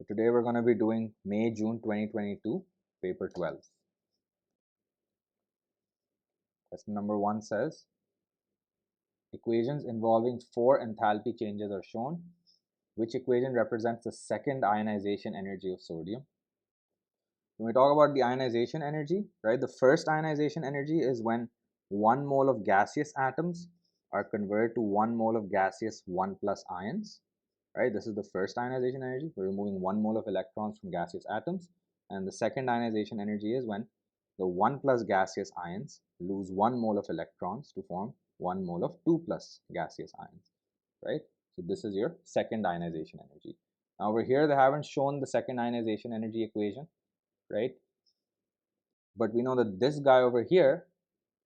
So today we're going to be doing May-June 2022, paper 12. Question number 1 says, equations involving 4 enthalpy changes are shown. Which equation represents the second ionization energy of sodium? When we talk about the ionization energy, right, the first ionization energy is when 1 mole of gaseous atoms are converted to 1 mole of gaseous 1 plus ions. Right, this is the first ionization energy. We're removing 1 mole of electrons from gaseous atoms. And the second ionization energy is when the 1 plus gaseous ions lose 1 mole of electrons to form 1 mole of 2 plus gaseous ions, right? So this is your second ionization energy. Now over here, they haven't shown the second ionization energy equation, right? But we know that this guy over here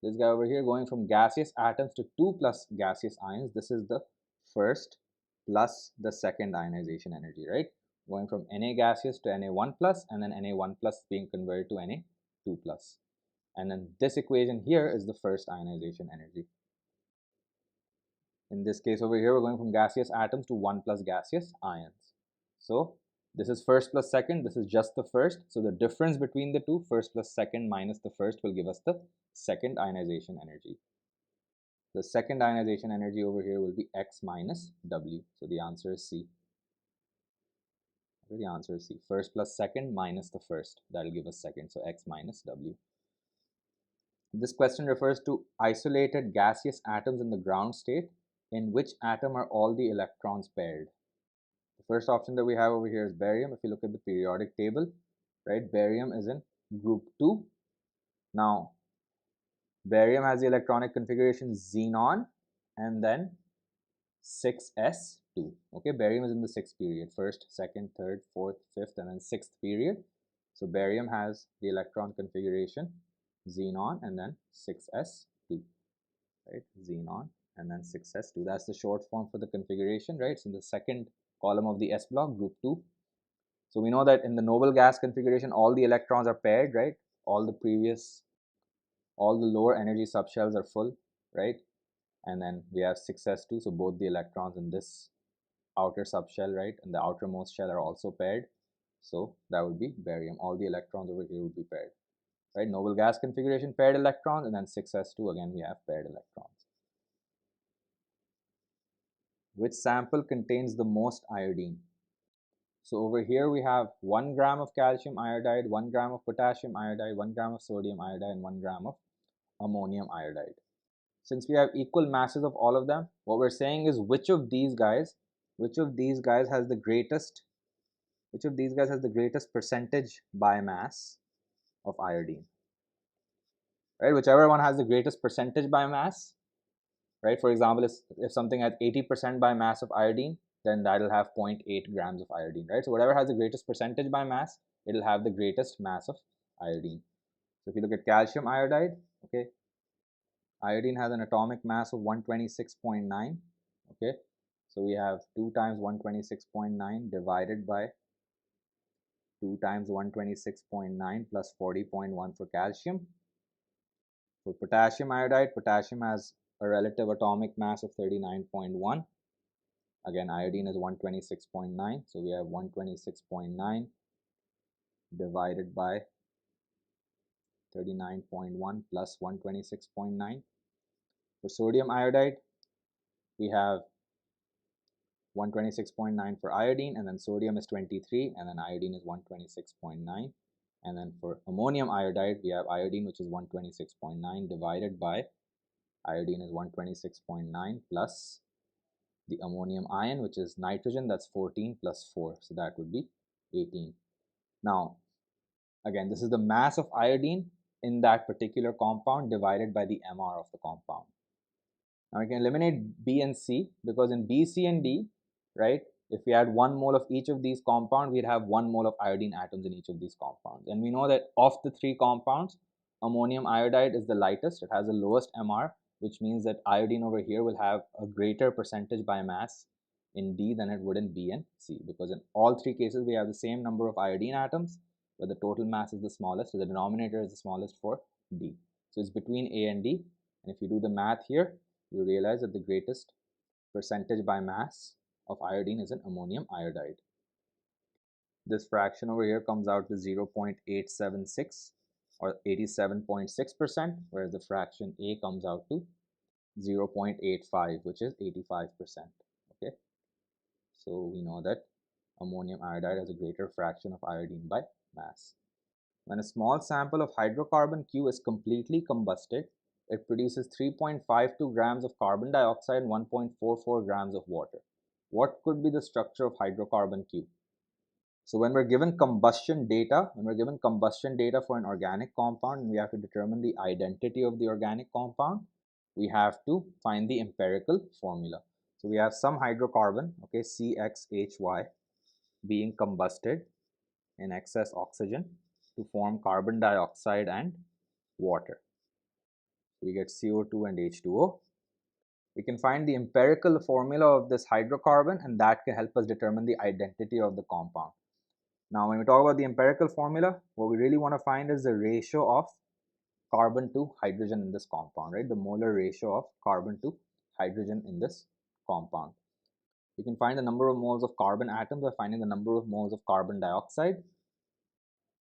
going from gaseous atoms to 2 plus gaseous ions, this is the first plus the second ionization energy, right? Going from Na gaseous to Na1 plus, and then Na1 plus being converted to Na2 plus. And then this equation here is the first ionization energy. In this case over here, we're going from gaseous atoms to 1 plus gaseous ions. So this is first plus second, this is just the first. So the difference between the two, first plus second minus the first, will give us the second ionization energy. The second ionization energy over here will be X minus W. So the answer is C. The answer is C. First plus second minus the first. That will give us second. So X minus W. This question refers to isolated gaseous atoms in the ground state. In which atom are all the electrons paired? The first option that we have over here is barium. If you look at the periodic table, right, barium is in group 2. Now, barium has the electronic configuration xenon and then 6s2. Okay, barium is in the 6th period, first, second, third, fourth, fifth, and then 6th period. So barium has the electron configuration xenon and then 6s2, right? Xenon and then 6s2. That's the short form for the configuration, right? So the second column of the s block, group 2. So we know that in the noble gas configuration, all the electrons are paired, right? All the lower energy subshells are full, right? And then we have 6s2, so both the electrons in this outer subshell, right, and the outermost shell are also paired. So that would be barium. All the electrons over here would be paired, right? Noble gas configuration, paired electrons, and then 6s2, again we have paired electrons. Which sample contains the most iodine? So over here we have 1 gram of calcium iodide, 1 gram of potassium iodide, 1 gram of sodium iodide, and 1 gram of ammonium iodide. Since we have equal masses of all of them, what we're saying is which of these guys has the greatest percentage by mass of iodine, right? Whichever one has the greatest percentage by mass, right? For example, if something has 80% by mass of iodine, then that'll have 0.8 grams of iodine, right? So whatever has the greatest percentage by mass, it'll have the greatest mass of iodine. So if you look at calcium iodide, okay, iodine has an atomic mass of 126.9, okay? So we have 2 times 126.9 divided by 2 times 126.9 plus 40.1 for calcium. For potassium iodide, potassium has a relative atomic mass of 39.1. Again, iodine is 126.9, so we have 126.9 divided by 39.1 plus 126.9. For sodium iodide, we have 126.9 for iodine, and then sodium is 23, and then iodine is 126.9. And then for ammonium iodide, we have iodine, which is 126.9 divided by iodine is 126.9 plus the ammonium ion, which is nitrogen, that's 14 plus 4, so that would be 18. Now, again, this is the mass of iodine in that particular compound divided by the MR of the compound. Now we can eliminate B and C, because in B, C, and D, right, if we add 1 mole of each of these compounds, we'd have 1 mole of iodine atoms in each of these compounds. And we know that of the 3 compounds, ammonium iodide is the lightest. It has the lowest MR, which means that iodine over here will have a greater percentage by mass in D than it would in B and C, because in all 3 cases we have the same number of iodine atoms, but the total mass is the smallest, so the denominator is the smallest for D. So it's between A and D, and if you do the math here, you realize that the greatest percentage by mass of iodine is in ammonium iodide. This fraction over here comes out to 0.876 or 87.6%, whereas the fraction A comes out to 0.85, which is 85%. Okay, so we know that ammonium iodide has a greater fraction of iodine by mass. When a small sample of hydrocarbon Q is completely combusted, it produces 3.52 grams of carbon dioxide and 1.44 grams of water. What could be the structure of hydrocarbon Q? So when we're given combustion data, for an organic compound and we have to determine the identity of the organic compound, we have to find the empirical formula. So we have some hydrocarbon, okay, CXHY, being combusted in excess oxygen to form carbon dioxide and water. We get CO2 and H2O. We can find the empirical formula of this hydrocarbon, and that can help us determine the identity of the compound. Now, when we talk about the empirical formula, what we really want to find is the ratio of carbon to hydrogen in this compound, right? The molar ratio of carbon to hydrogen in this compound. We can find the number of moles of carbon atoms by finding the number of moles of carbon dioxide.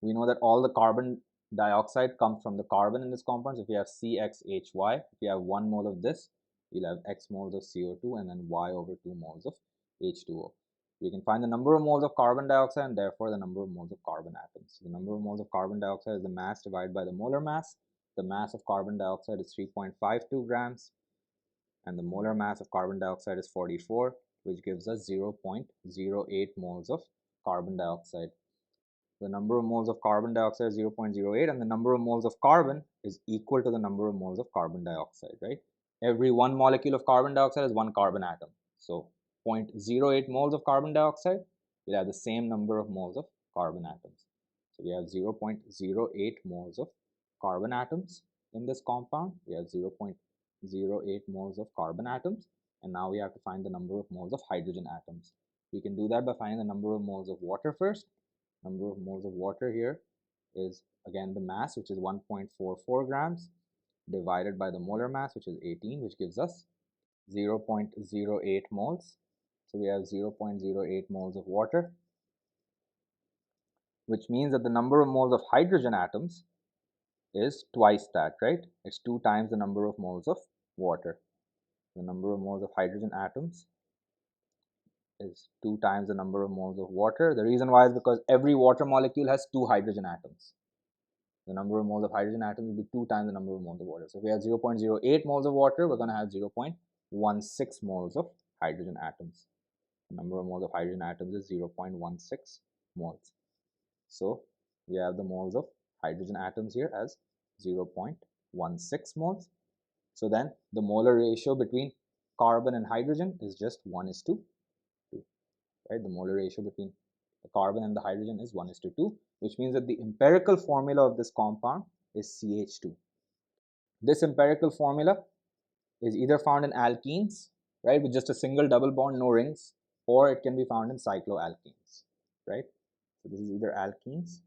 We know that all the carbon dioxide comes from the carbon in this compound. So if we have CXHY, if we have 1 mole of this, we'll have X moles of CO2 and then Y over 2 moles of H2O. We can find the number of moles of carbon dioxide and therefore the number of moles of carbon atoms. So the number of moles of carbon dioxide is the mass divided by the molar mass. The mass of carbon dioxide is 3.52 grams and the molar mass of carbon dioxide is 44, which gives us 0.08 moles of carbon dioxide. The number of moles of carbon dioxide is 0.08 and the number of moles of carbon is equal to the number of moles of carbon dioxide, right? Every 1 molecule of carbon dioxide is 1 carbon atom. So 0.08 moles of carbon dioxide will have the same number of moles of carbon atoms. So we have 0.08 moles of carbon atoms in this compound. We have 0.08 moles of carbon atoms, and now we have to find the number of moles of hydrogen atoms. We can do that by finding the number of moles of water first. Number of moles of water here is again the mass, which is 1.44 grams, divided by the molar mass, which is 18, which gives us 0.08 moles. So we have 0.08 moles of water, which means that the number of moles of hydrogen atoms is twice that, right? It's 2 times the number of moles of water. The number of moles of hydrogen atoms is 2 times the number of moles of water. The reason why is because every water molecule has 2 hydrogen atoms. The number of moles of hydrogen atoms will be 2 times the number of moles of water. So if we have 0.08 moles of water, we're going to have 0.16 moles of hydrogen atoms. The number of moles of hydrogen atoms is 0.16 moles. So we have the moles of hydrogen atoms here as 0.16 moles. So then the molar ratio between carbon and hydrogen is just 1:2. Right? The molar ratio between the carbon and the hydrogen is 1:2, which means that the empirical formula of this compound is CH2. This empirical formula is either found in alkenes, right, with just a single double bond, no rings, or it can be found in cycloalkenes, right? So this is either alkenes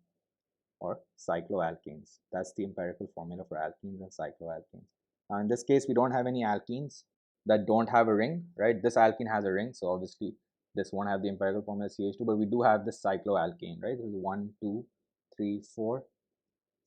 or cycloalkenes. That's the empirical formula for alkenes and cycloalkenes. Now in this case, we don't have any alkenes that don't have a ring, right? This alkene has a ring, so obviously this won't have the empirical formula CH2, but we do have this cycloalkane, right? This is 1, 2, 3, 4,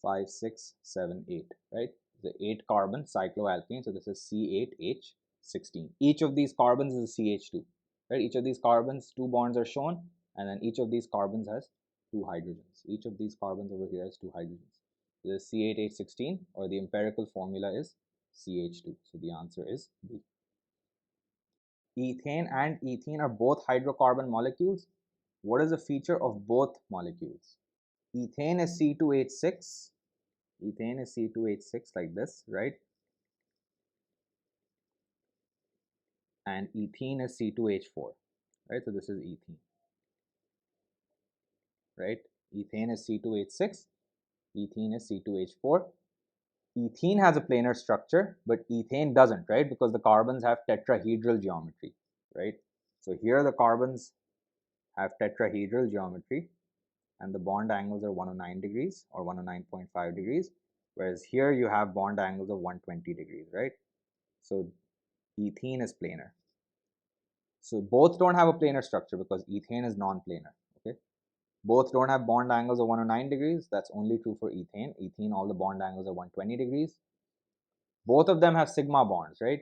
5, 6, 7, 8, right? The 8 carbon cycloalkane, so this is C8H16. Each of these carbons is a CH2, right? Each of these carbons, 2 bonds are shown, and then each of these carbons has 2 hydrogens. Each of these carbons over here has 2 hydrogens. So this is C8H16, or the empirical formula is CH2. So the answer is B. Ethane and ethene are both hydrocarbon molecules. What is the feature of both molecules? Ethane is C2H6. Ethane is C2H6 like this, right? And ethene is C2H4, right? So this is ethene, right? Ethane is C2H6. Ethene is C2H4. Ethene has a planar structure, but ethane doesn't, right? Because the carbons have tetrahedral geometry, right? So here the carbons have tetrahedral geometry and the bond angles are 109 degrees or 109.5 degrees, whereas here you have bond angles of 120 degrees, right? So ethene is planar. So both don't have a planar structure because ethane is non-planar, okay? Both don't have bond angles of 109 degrees. That's only true for ethane. Ethene, all the bond angles are 120 degrees. Both of them have sigma bonds, right?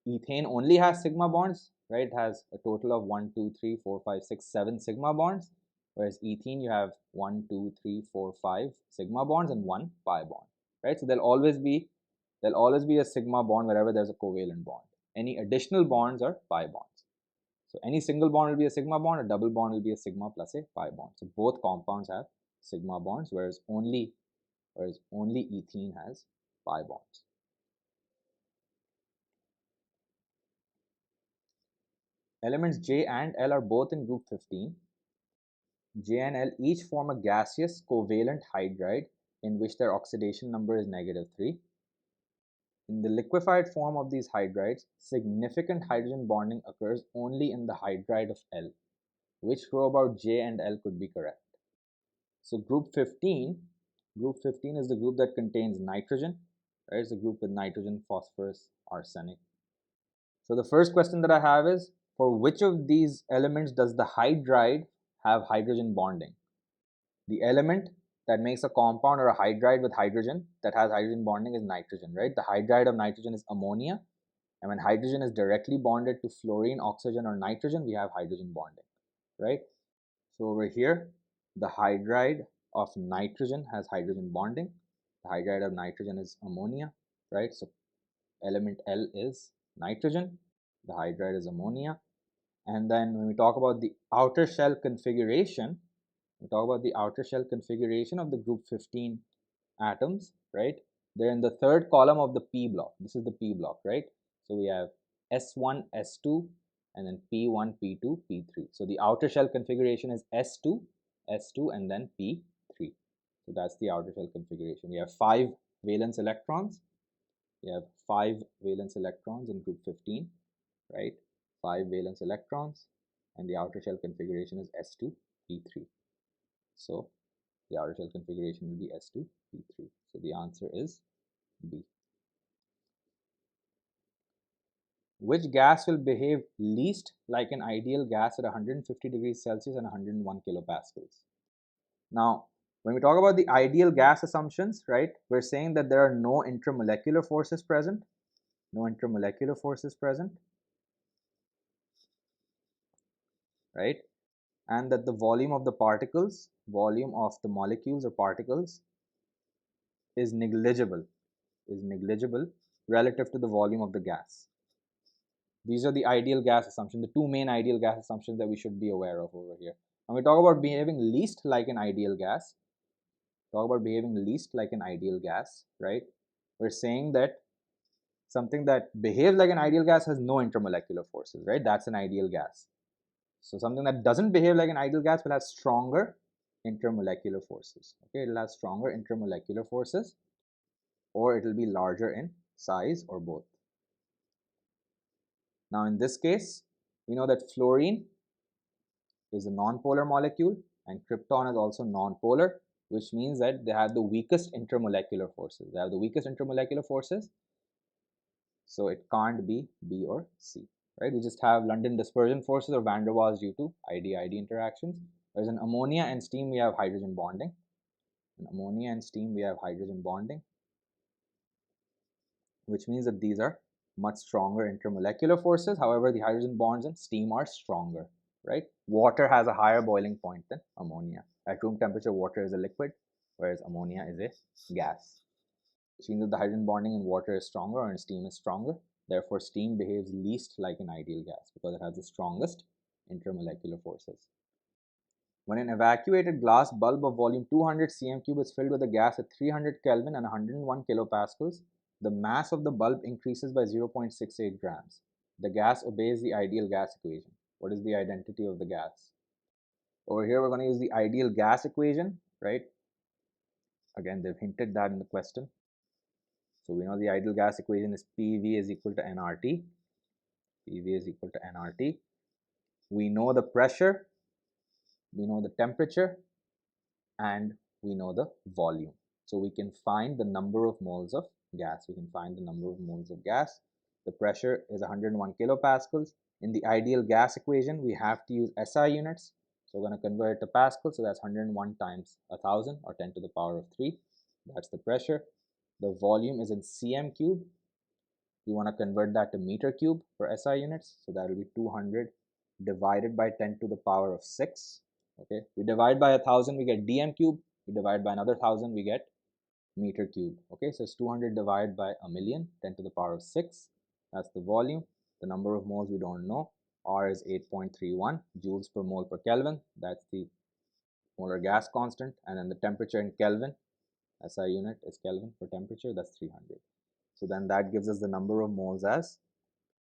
Ethane only has sigma bonds, right? It has a total of 1, 2, 3, 4, 5, 6, 7 sigma bonds. Whereas ethene, you have 1, 2, 3, 4, 5 sigma bonds and 1 pi bond, right? So there'll always be a sigma bond wherever there's a covalent bond. Any additional bonds are pi bonds. So any single bond will be a sigma bond, a double bond will be a sigma plus a pi bond. So both compounds have sigma bonds, whereas only ethene has pi bonds. Elements J and L are both in group 15. J and L each form a gaseous covalent hydride in which their oxidation number is -3. In the liquefied form of these hydrides, significant hydrogen bonding occurs only in the hydride of L. Which row about J and L could be correct? So group 15 is the group that contains nitrogen, right? It's the group with nitrogen, phosphorus, arsenic. So the first question that I have is, for which of these elements does the hydride have hydrogen bonding? The element that makes a compound or a hydride with hydrogen that has hydrogen bonding is nitrogen, right? The hydride of nitrogen is ammonia, and when hydrogen is directly bonded to fluorine, oxygen, or nitrogen, we have hydrogen bonding, right? So over here, the hydride of nitrogen has hydrogen bonding. The hydride of nitrogen is ammonia, right? So element L is nitrogen, the hydride is ammonia. And then when we talk about the outer shell configuration, we talk about the outer shell configuration of the group 15 atoms, right? They're in the third column of the P block. This is the P block, right? So we have S1, S2, and then P1, P2, P3. So the outer shell configuration is S2, S2, and then P3. So that's the outer shell configuration. We have 5 valence electrons. We have 5 valence electrons in group 15, right? 5 valence electrons, and the outer shell configuration is S2, P3. So the outer shell configuration will be S2, P3. So the answer is B. Which gas will behave least like an ideal gas at 150 degrees Celsius and 101 kilopascals? Now, when we talk about the ideal gas assumptions, right, we're saying that there are no intermolecular forces present, right, and that the volume of the molecules or particles is negligible relative to the volume of the gas. These are the ideal gas assumptions, the two main ideal gas assumptions that we should be aware of over here. When we talk about behaving least like an ideal gas, right? We're saying that something that behaves like an ideal gas has no intermolecular forces, right? That's an ideal gas. So something that doesn't behave like an ideal gas will have stronger intermolecular forces. Okay, it'll have stronger intermolecular forces, or it'll be larger in size, or both. Now in this case, we know that fluorine is a non-polar molecule and krypton is also non-polar, which means that they have the weakest intermolecular forces. So it can't be B or C, right? We just have London dispersion forces or van der Waals due to ID-ID interactions. Whereas in ammonia and steam, we have hydrogen bonding. Which means that these are much stronger intermolecular forces. However, the hydrogen bonds in steam are stronger, right? Water has a higher boiling point than ammonia. At room temperature, water is a liquid, whereas ammonia is a gas. Which means that the hydrogen bonding in water is stronger or in steam is stronger. Therefore, steam behaves least like an ideal gas because it has the strongest intermolecular forces. When an evacuated glass bulb of volume 200 cm3 is filled with a gas at 300 Kelvin and 101 kilopascals, the mass of the bulb increases by 0.68 grams. The gas obeys the ideal gas equation. What is the identity of the gas? Over here, we're going to use the ideal gas equation, right? Again, they've hinted that in the question. So we know the ideal gas equation is PV is equal to nRT. We know the pressure, we know the temperature, and we know the volume. So we can find the number of moles of gas. The pressure is 101 kilopascals. In the ideal gas equation, we have to use SI units. So we're going to convert it to Pascal, so that's 101 times 1000 or 10 to the power of 3. That's the pressure. The volume is in cm cube. We want to convert that to meter cube for SI units, so that will be 200 divided by 10 to the power of 6. Okay, we divide by 1000, we get dm cube. We divide by another 1000, we get meter cube. Okay, so it's 200 divided by a million, 10 to the power of 6. That's the volume. The number of moles we don't know. R is 8.31 joules per mole per Kelvin. That's the molar gas constant. And then the temperature in Kelvin, SI unit is Kelvin for temperature, that's 300. So then that gives us the number of moles as,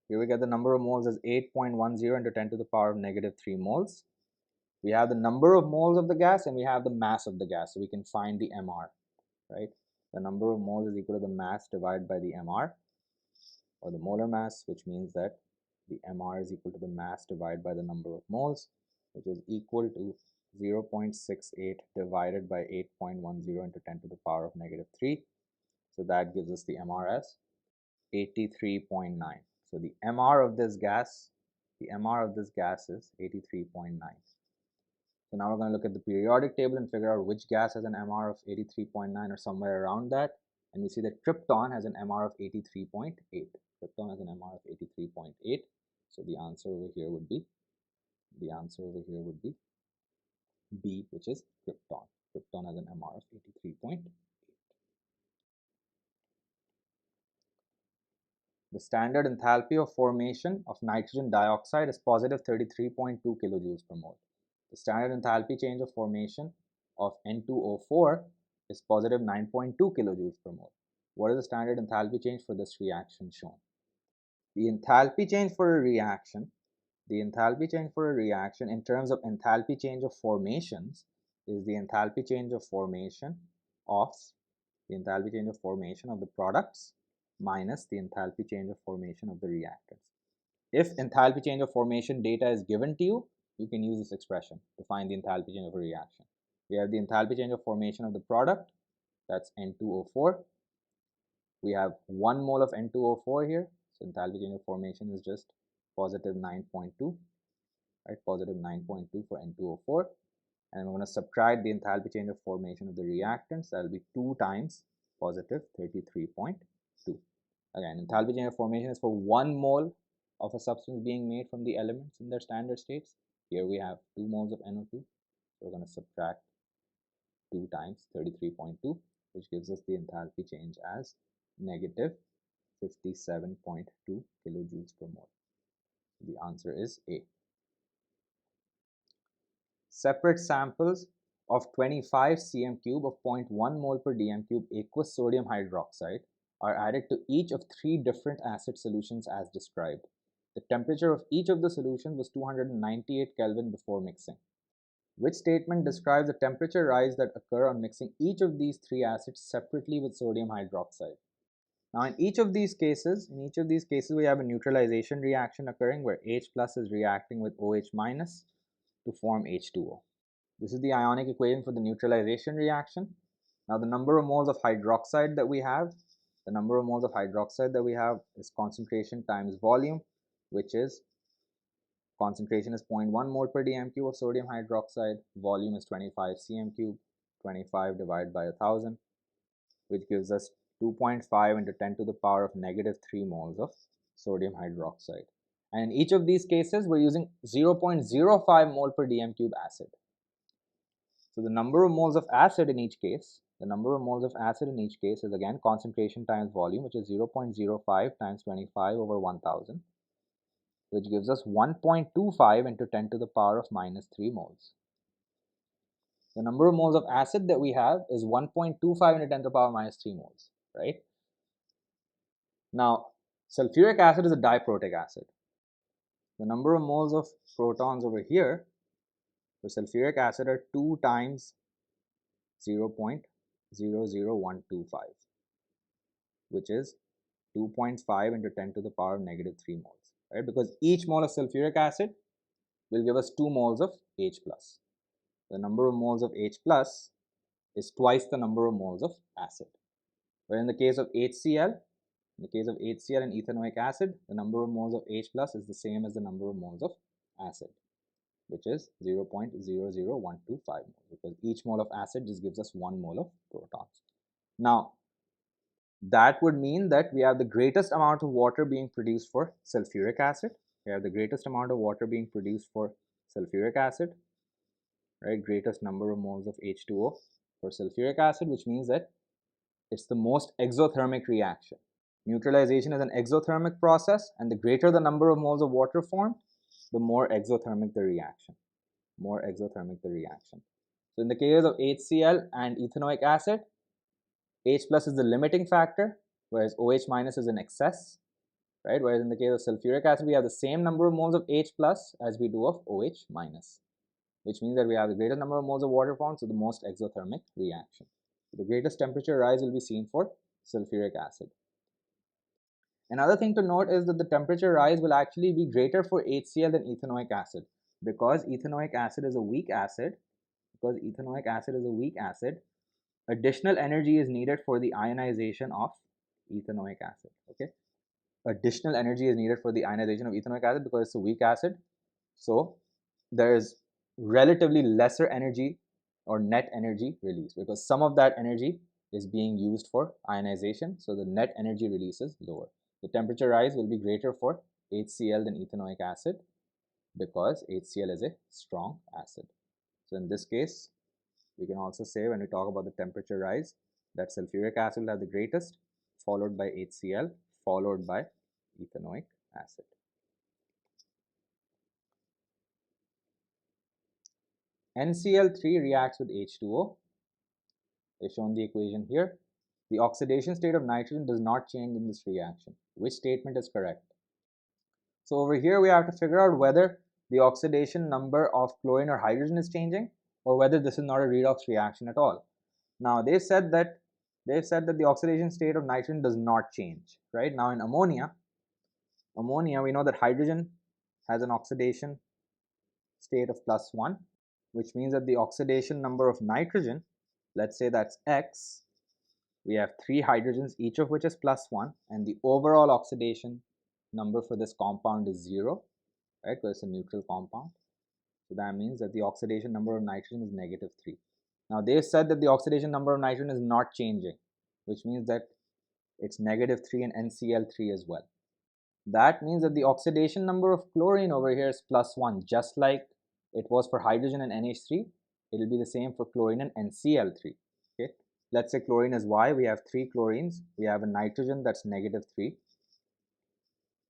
here we get the number of moles as 8.10 into 10 to the power of negative 3 moles. We have the number of moles of the gas and we have the mass of the gas, so we can find the MR, right? The number of moles is equal to the mass divided by the MR, or the molar mass, which means that the MR is equal to the mass divided by the number of moles, which is equal to 0.68 divided by 8.10 into 10 to the power of negative 3. So that gives us the MR as 83.9. So the MR of this gas, is 83.9. So now we're going to look at the periodic table and figure out which gas has an MR of 83.9 or somewhere around that. And we see that krypton has an MR of 83.8. Krypton has an MR of 83.8. So the answer over here would be B, which is krypton. Krypton has an MR of 83.8. The standard enthalpy of formation of nitrogen dioxide is positive 33.2 kilojoules per mole. The standard enthalpy change of formation of N2O4 is positive 9.2 kilojoules per mole. What is the standard enthalpy change for this reaction shown? The enthalpy change for a reaction, in terms of enthalpy change of formations, is the enthalpy change of formation of the products minus the enthalpy change of formation of the reactants. If enthalpy change of formation data is given to you, you can use this expression to find the enthalpy change of a reaction. We have the enthalpy change of formation of the product, that's N2O4. We have 1 mole of N2O4 here, so enthalpy change of formation is just positive 9.2, right? Positive 9.2 for N2O4. And we're going to subtract the enthalpy change of formation of the reactants. That will be 2 times positive 33.2. Again, enthalpy change of formation is for 1 mole of a substance being made from the elements in their standard states. Here we have 2 moles of NO2. So we're going to subtract 2 times 33.2, which gives us the enthalpy change as negative 57.2 kilojoules per mole. The answer is A. Separate samples of 25 cm cube of 0.1 mole per dm cube aqueous sodium hydroxide are added to each of 3 different acid solutions as described. The temperature of each of the solutions was 298 Kelvin before mixing. Which statement describes the temperature rise that occur on mixing each of these 3 acids separately with sodium hydroxide? Now in each of these cases we have a neutralization reaction occurring where H plus is reacting with OH minus to form H2O. This is the ionic equation for the neutralization reaction. Now the number of moles of hydroxide that we have, is concentration times volume, which is concentration is 0.1 mole per dm cube of sodium hydroxide, volume is 25 cm cube, 25 divided by 1000, which gives us 2.5 into 10 to the power of negative 3 moles of sodium hydroxide. And in each of these cases, we're using 0.05 mole per dm cube acid. So the number of moles of acid in each case, is again concentration times volume, which is 0.05 times 25 over 1000, which gives us 1.25 into 10 to the power of minus 3 moles. The number of moles of acid that we have is 1.25 into 10 to the power minus 3 moles, right? Now, sulfuric acid is a diprotic acid. The number of moles of protons over here for sulfuric acid are 2 times 0.00125, which is 2.5 into 10 to the power of negative 3 moles, right? Because each mole of sulfuric acid will give us 2 moles of H plus. The number of moles of H plus is twice the number of moles of acid. But in the case of HCl, and ethanoic acid, the number of moles of H plus is the same as the number of moles of acid. which is 0.00125 moles, because each mole of acid just gives us 1 mole of protons. Now, that would mean that we have the greatest amount of water being produced for sulfuric acid. We have the greatest amount of water being produced for sulfuric acid, right? Greatest number of moles of H2O for sulfuric acid, which means that it's the most exothermic reaction. Neutralization is an exothermic process, and the greater the number of moles of water formed, the more exothermic the reaction. More exothermic the reaction. So in the case of HCl and ethanoic acid, H plus is the limiting factor, whereas OH minus is in excess, right? Whereas in the case of sulfuric acid, we have the same number of moles of H plus as we do of OH minus, which means that we have the greatest number of moles of water formed, so the most exothermic reaction. So the greatest temperature rise will be seen for sulfuric acid. Another thing to note is that the temperature rise will actually be greater for HCl than ethanoic acid, because ethanoic acid is a weak acid. Additional energy is needed for the ionization of ethanoic acid. Okay, additional energy is needed for the ionization of ethanoic acid because it's a weak acid. So there is relatively lesser energy or net energy release, because some of that energy is being used for ionization. So the net energy release is lower. The temperature rise will be greater for HCl than ethanoic acid because HCl is a strong acid. So in this case, we can also say, when we talk about the temperature rise, that sulfuric acid will have the greatest, followed by HCl, followed by ethanoic acid. NCl3 reacts with H2O. They've shown the equation here. The oxidation state of nitrogen does not change in this reaction. Which statement is correct? So over here we have to figure out whether the oxidation number of chlorine or hydrogen is changing, or whether this is not a redox reaction at all. Now they've said that the oxidation state of nitrogen does not change, right? Now in ammonia we know that hydrogen has an oxidation state of +1, which means that the oxidation number of nitrogen, let's say that's X, we have 3 hydrogens, each of which is +1, and the overall oxidation number for this compound is 0, right? Because it's a neutral compound. So that means that the oxidation number of nitrogen is -3. Now they said that the oxidation number of nitrogen is not changing, which means that it's -3 in NCl3 as well. That means that the oxidation number of chlorine over here is +1, just like it was for hydrogen and NH3. It will be the same for chlorine and NCl3. Okay, let's say chlorine is Y. We have 3 chlorines. We have a nitrogen that's -3.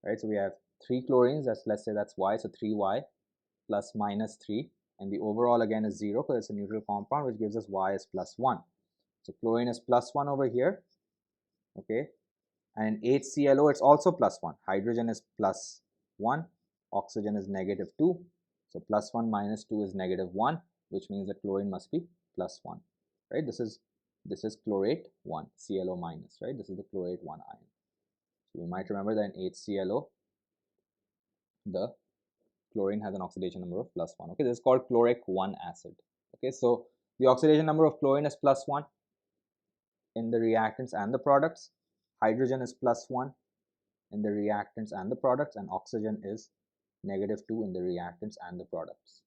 Right, so we have 3 chlorines. Let's say that's Y. So 3Y plus -3, and the overall again is 0 because it's a neutral compound, which gives us Y is +1. So chlorine is +1 over here. Okay, and HClO, it's also +1. Hydrogen is +1, oxygen is -2. So +1 minus 2 is -1, which means that chlorine must be +1. Right? This is chlorate 1, ClO minus. Right? This is the chlorate 1 ion. So you might remember that in HClO, the chlorine has an oxidation number of +1. Okay, this is called chloric 1 acid. Okay, so the oxidation number of chlorine is +1 in the reactants and the products. Hydrogen is +1 in the reactants and the products, and oxygen is -2 in the reactants and the products.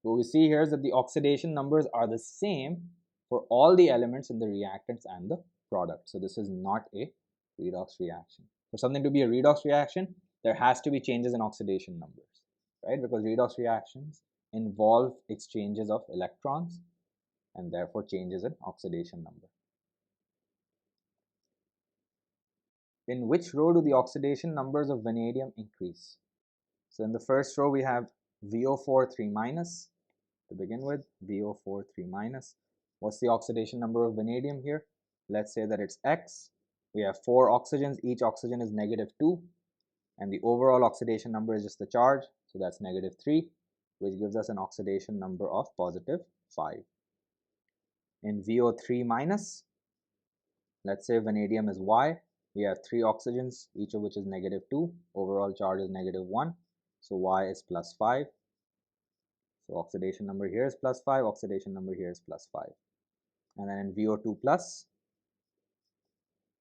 What we see here is that the oxidation numbers are the same for all the elements in the reactants and the products. So this is not a redox reaction. For something to be a redox reaction, there has to be changes in oxidation numbers, right? Because redox reactions involve exchanges of electrons and therefore changes in oxidation number. In which row do the oxidation numbers of vanadium increase? So in the first row we have VO4 3 minus to begin with, VO4 3 minus. What's the oxidation number of vanadium here? Let's say that it's X. We have 4 oxygens, each oxygen is -2, and the overall oxidation number is just the charge, so that's -3, which gives us an oxidation number of +5. In VO3 minus, let's say vanadium is Y. We have 3 oxygens, each of which is -2. Overall charge is -1. So Y is +5. So oxidation number here is +5. Oxidation number here is +5. And then in VO2 plus,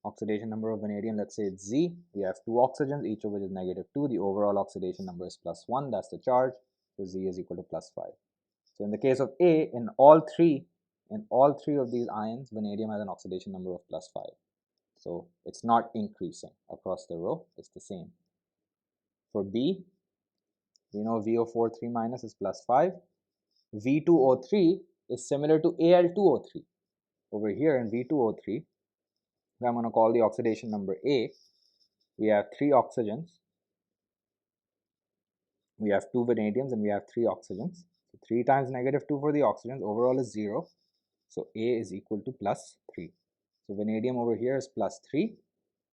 oxidation number of vanadium, let's say it's Z. We have 2 oxygens, each of which is -2. The overall oxidation number is +1. That's the charge. So Z is equal to +5. So in the case of A, in all three of these ions, vanadium has an oxidation number of +5. So it's not increasing across the row, it's the same. For B, we know VO43 minus is +5. V2O3 is similar to Al2O3. Over here in V2O3, I'm going to call the oxidation number A. We have 3 oxygens. We have 2 vanadiums and we have 3 oxygens. So 3 times -2 for the oxygens, overall is 0. So A is equal to +3. So vanadium over here is +3,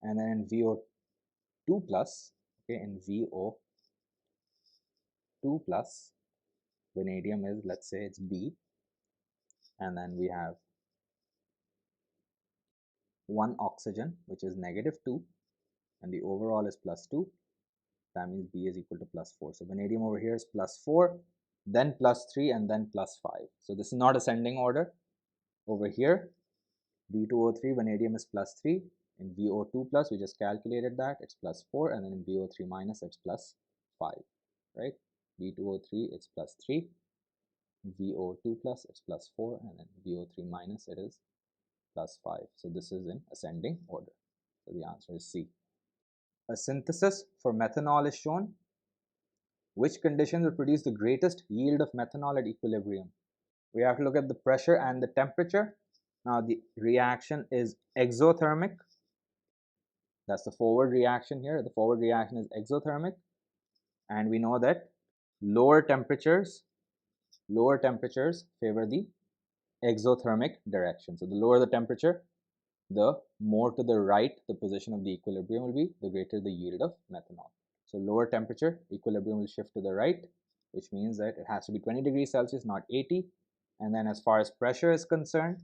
and then in VO2 plus, okay, in VO2 plus, vanadium is, let's say it's B, and then we have 1 oxygen which is -2, and the overall is +2. That means B is equal to +4. So vanadium over here is +4, then +3, and then +5. So this is not ascending order. Over here, V2O3 vanadium is +3. In VO2 plus, we just calculated that, it's +4, and then in VO3 minus, it's +5, right? V2O3, it's +3. VO2 plus, it's +4, and then VO3 minus, it is +5. So this is in ascending order. So the answer is C. A synthesis for methanol is shown. Which conditions will produce the greatest yield of methanol at equilibrium? We have to look at the pressure and the temperature. Now the reaction is exothermic. That's the forward reaction here. The forward reaction is exothermic. And we know that lower temperatures favor the exothermic direction. So the lower the temperature, the more to the right the position of the equilibrium will be, the greater the yield of methanol. So lower temperature, equilibrium will shift to the right, which means that it has to be 20 degrees Celsius, not 80. And then as far as pressure is concerned,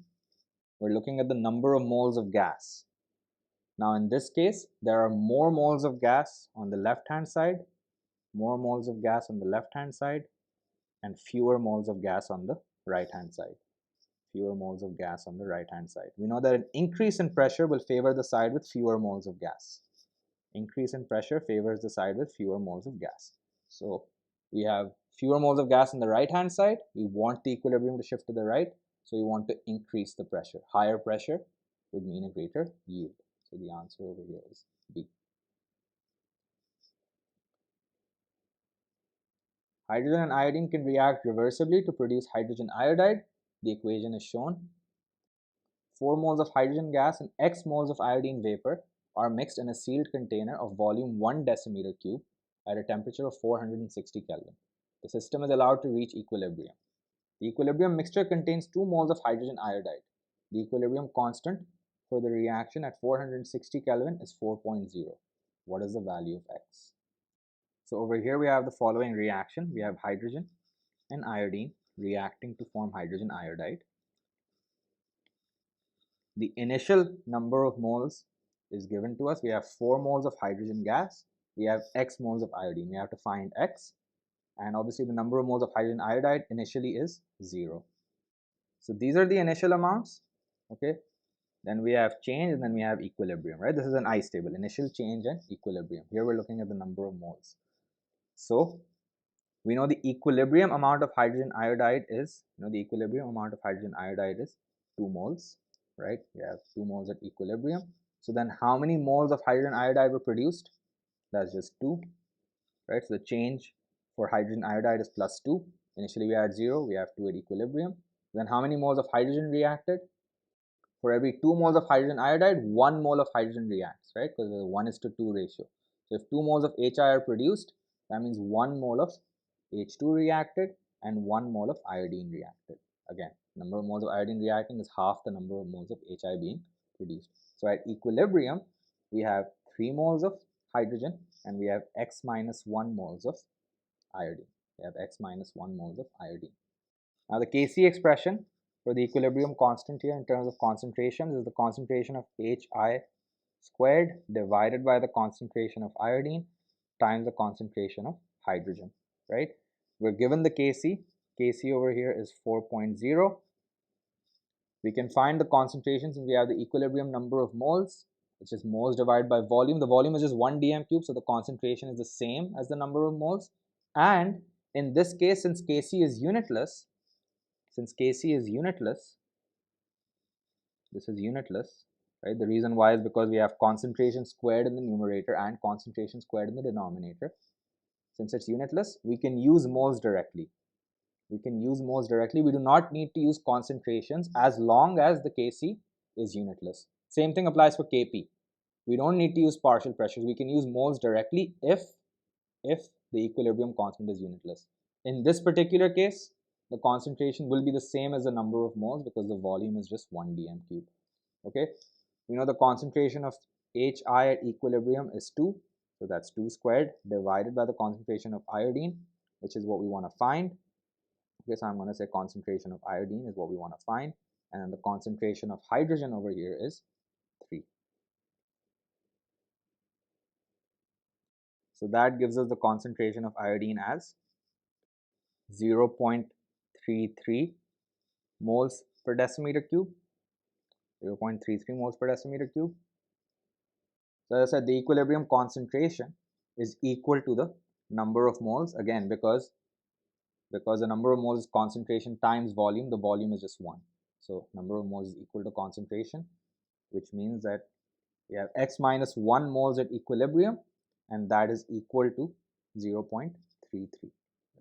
we're looking at the number of moles of gas. Now in this case, there are more moles of gas on the left-hand side, and fewer moles of gas on the right-hand side. We know that an increase in pressure will favor the side with fewer moles of gas. Increase in pressure favors the side with fewer moles of gas. So we have fewer moles of gas on the right-hand side. We want the equilibrium to shift to the right, so we want to increase the pressure. Higher pressure would mean a greater yield. So the answer over here is B. Hydrogen and iodine can react reversibly to produce hydrogen iodide. The equation is shown. 4 moles of hydrogen gas and X moles of iodine vapor are mixed in a sealed container of volume 1 decimeter cube at a temperature of 460 Kelvin. The system is allowed to reach equilibrium. The equilibrium mixture contains 2 moles of hydrogen iodide. The equilibrium constant for the reaction at 460 Kelvin is 4.0. What is the value of X? So over here we have the following reaction. We have hydrogen and iodine reacting to form hydrogen iodide. The initial number of moles is given to us. We have 4 moles of hydrogen gas. We have X moles of iodine. We have to find X. And obviously the number of moles of hydrogen iodide initially is 0. So these are the initial amounts. Okay. Then we have change and then we have equilibrium, right? This is an ice table, initial change and equilibrium. Here we're looking at the number of moles. So we know the equilibrium amount of hydrogen iodide is, 2 moles, right? We have 2 moles at equilibrium. So then how many moles of hydrogen iodide were produced? That's just 2, right? So the change for hydrogen iodide is +2. Initially we had 0, we have 2 at equilibrium. Then how many moles of hydrogen reacted? For every 2 moles of hydrogen iodide, 1 mole of hydrogen reacts, right? Because there's a 1:2 ratio. So if 2 moles of HI are produced, that means 1 mole of H2 reacted and 1 mole of iodine reacted. Again, number of moles of iodine reacting is half the number of moles of HI being produced. So at equilibrium, we have 3 moles of hydrogen and we have X minus 1 moles of iodine. Now the Kc expression for the equilibrium constant here in terms of concentrations is the concentration of HI squared divided by the concentration of iodine times the concentration of hydrogen, right? We're given the Kc. Kc over here is 4.0. We can find the concentrations and we have the equilibrium number of moles, which is moles divided by volume. The volume is just 1 dm cube, so the concentration is the same as the number of moles. And In this case, since Kc is unitless, this is unitless, right? The reason why is because we have concentration squared in the numerator and concentration squared in the denominator. Since it's unitless, we can use moles directly. We do not need to use concentrations as long as the Kc is unitless. Same thing applies for Kp. We don't need to use partial pressures. We can use moles directly if the equilibrium constant is unitless. In this particular case, the concentration will be the same as the number of moles because the volume is just 1 dm cubed. Okay, we know the concentration of Hi at equilibrium is 2, so that's 2 squared divided by the concentration of iodine, which is what we want to find. Okay, so I'm going to say concentration of iodine is what we want to find, and then the concentration of hydrogen over here is 3. So that gives us the concentration of iodine as 0.33 moles per decimeter cube. 0.33 moles per decimeter cube. So as I said, the equilibrium concentration is equal to the number of moles, again because the number of moles is concentration times volume. The volume is just 1. So number of moles is equal to concentration, which means that we have x minus 1 moles at equilibrium, and that is equal to 0.33,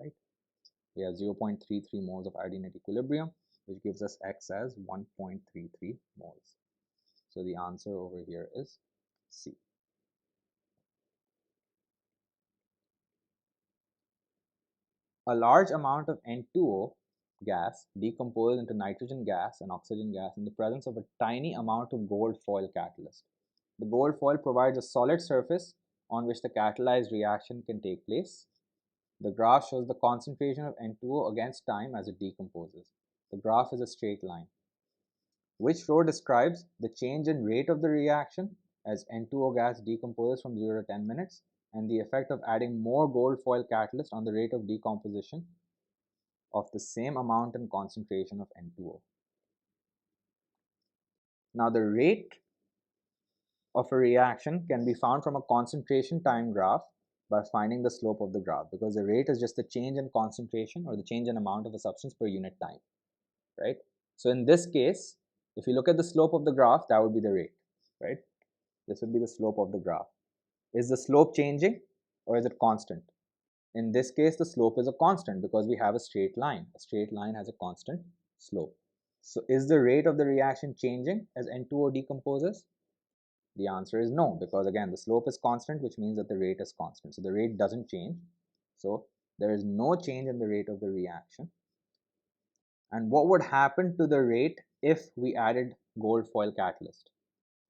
right? We have 0.33 moles of iodine at equilibrium, which gives us x as 1.33 moles. So the answer over here is C. A large amount of N2O gas decomposes into nitrogen gas and oxygen gas in the presence of a tiny amount of gold foil catalyst. The gold foil provides a solid surface on which the catalyzed reaction can take place. The graph shows the concentration of N2O against time as it decomposes. The graph is a straight line. Which row describes the change in rate of the reaction as N2O gas decomposes from 0 to 10 minutes and the effect of adding more gold foil catalyst on the rate of decomposition of the same amount and concentration of N2O. Now the rate of a reaction can be found from a concentration time graph by finding the slope of the graph, because the rate is just the change in concentration or the change in amount of a substance per unit time, right? So in this case, if you look at the slope of the graph, that would be the rate, right? This would be the slope of the graph. Is the slope changing or is it constant? In this case, the slope is a constant because we have a straight line. A straight line has a constant slope. So is the rate of the reaction changing as N2O decomposes? The answer is no, because again, the slope is constant, which means that the rate is constant. So the rate doesn't change. So there is no change in the rate of the reaction. And what would happen to the rate if we added gold foil catalyst?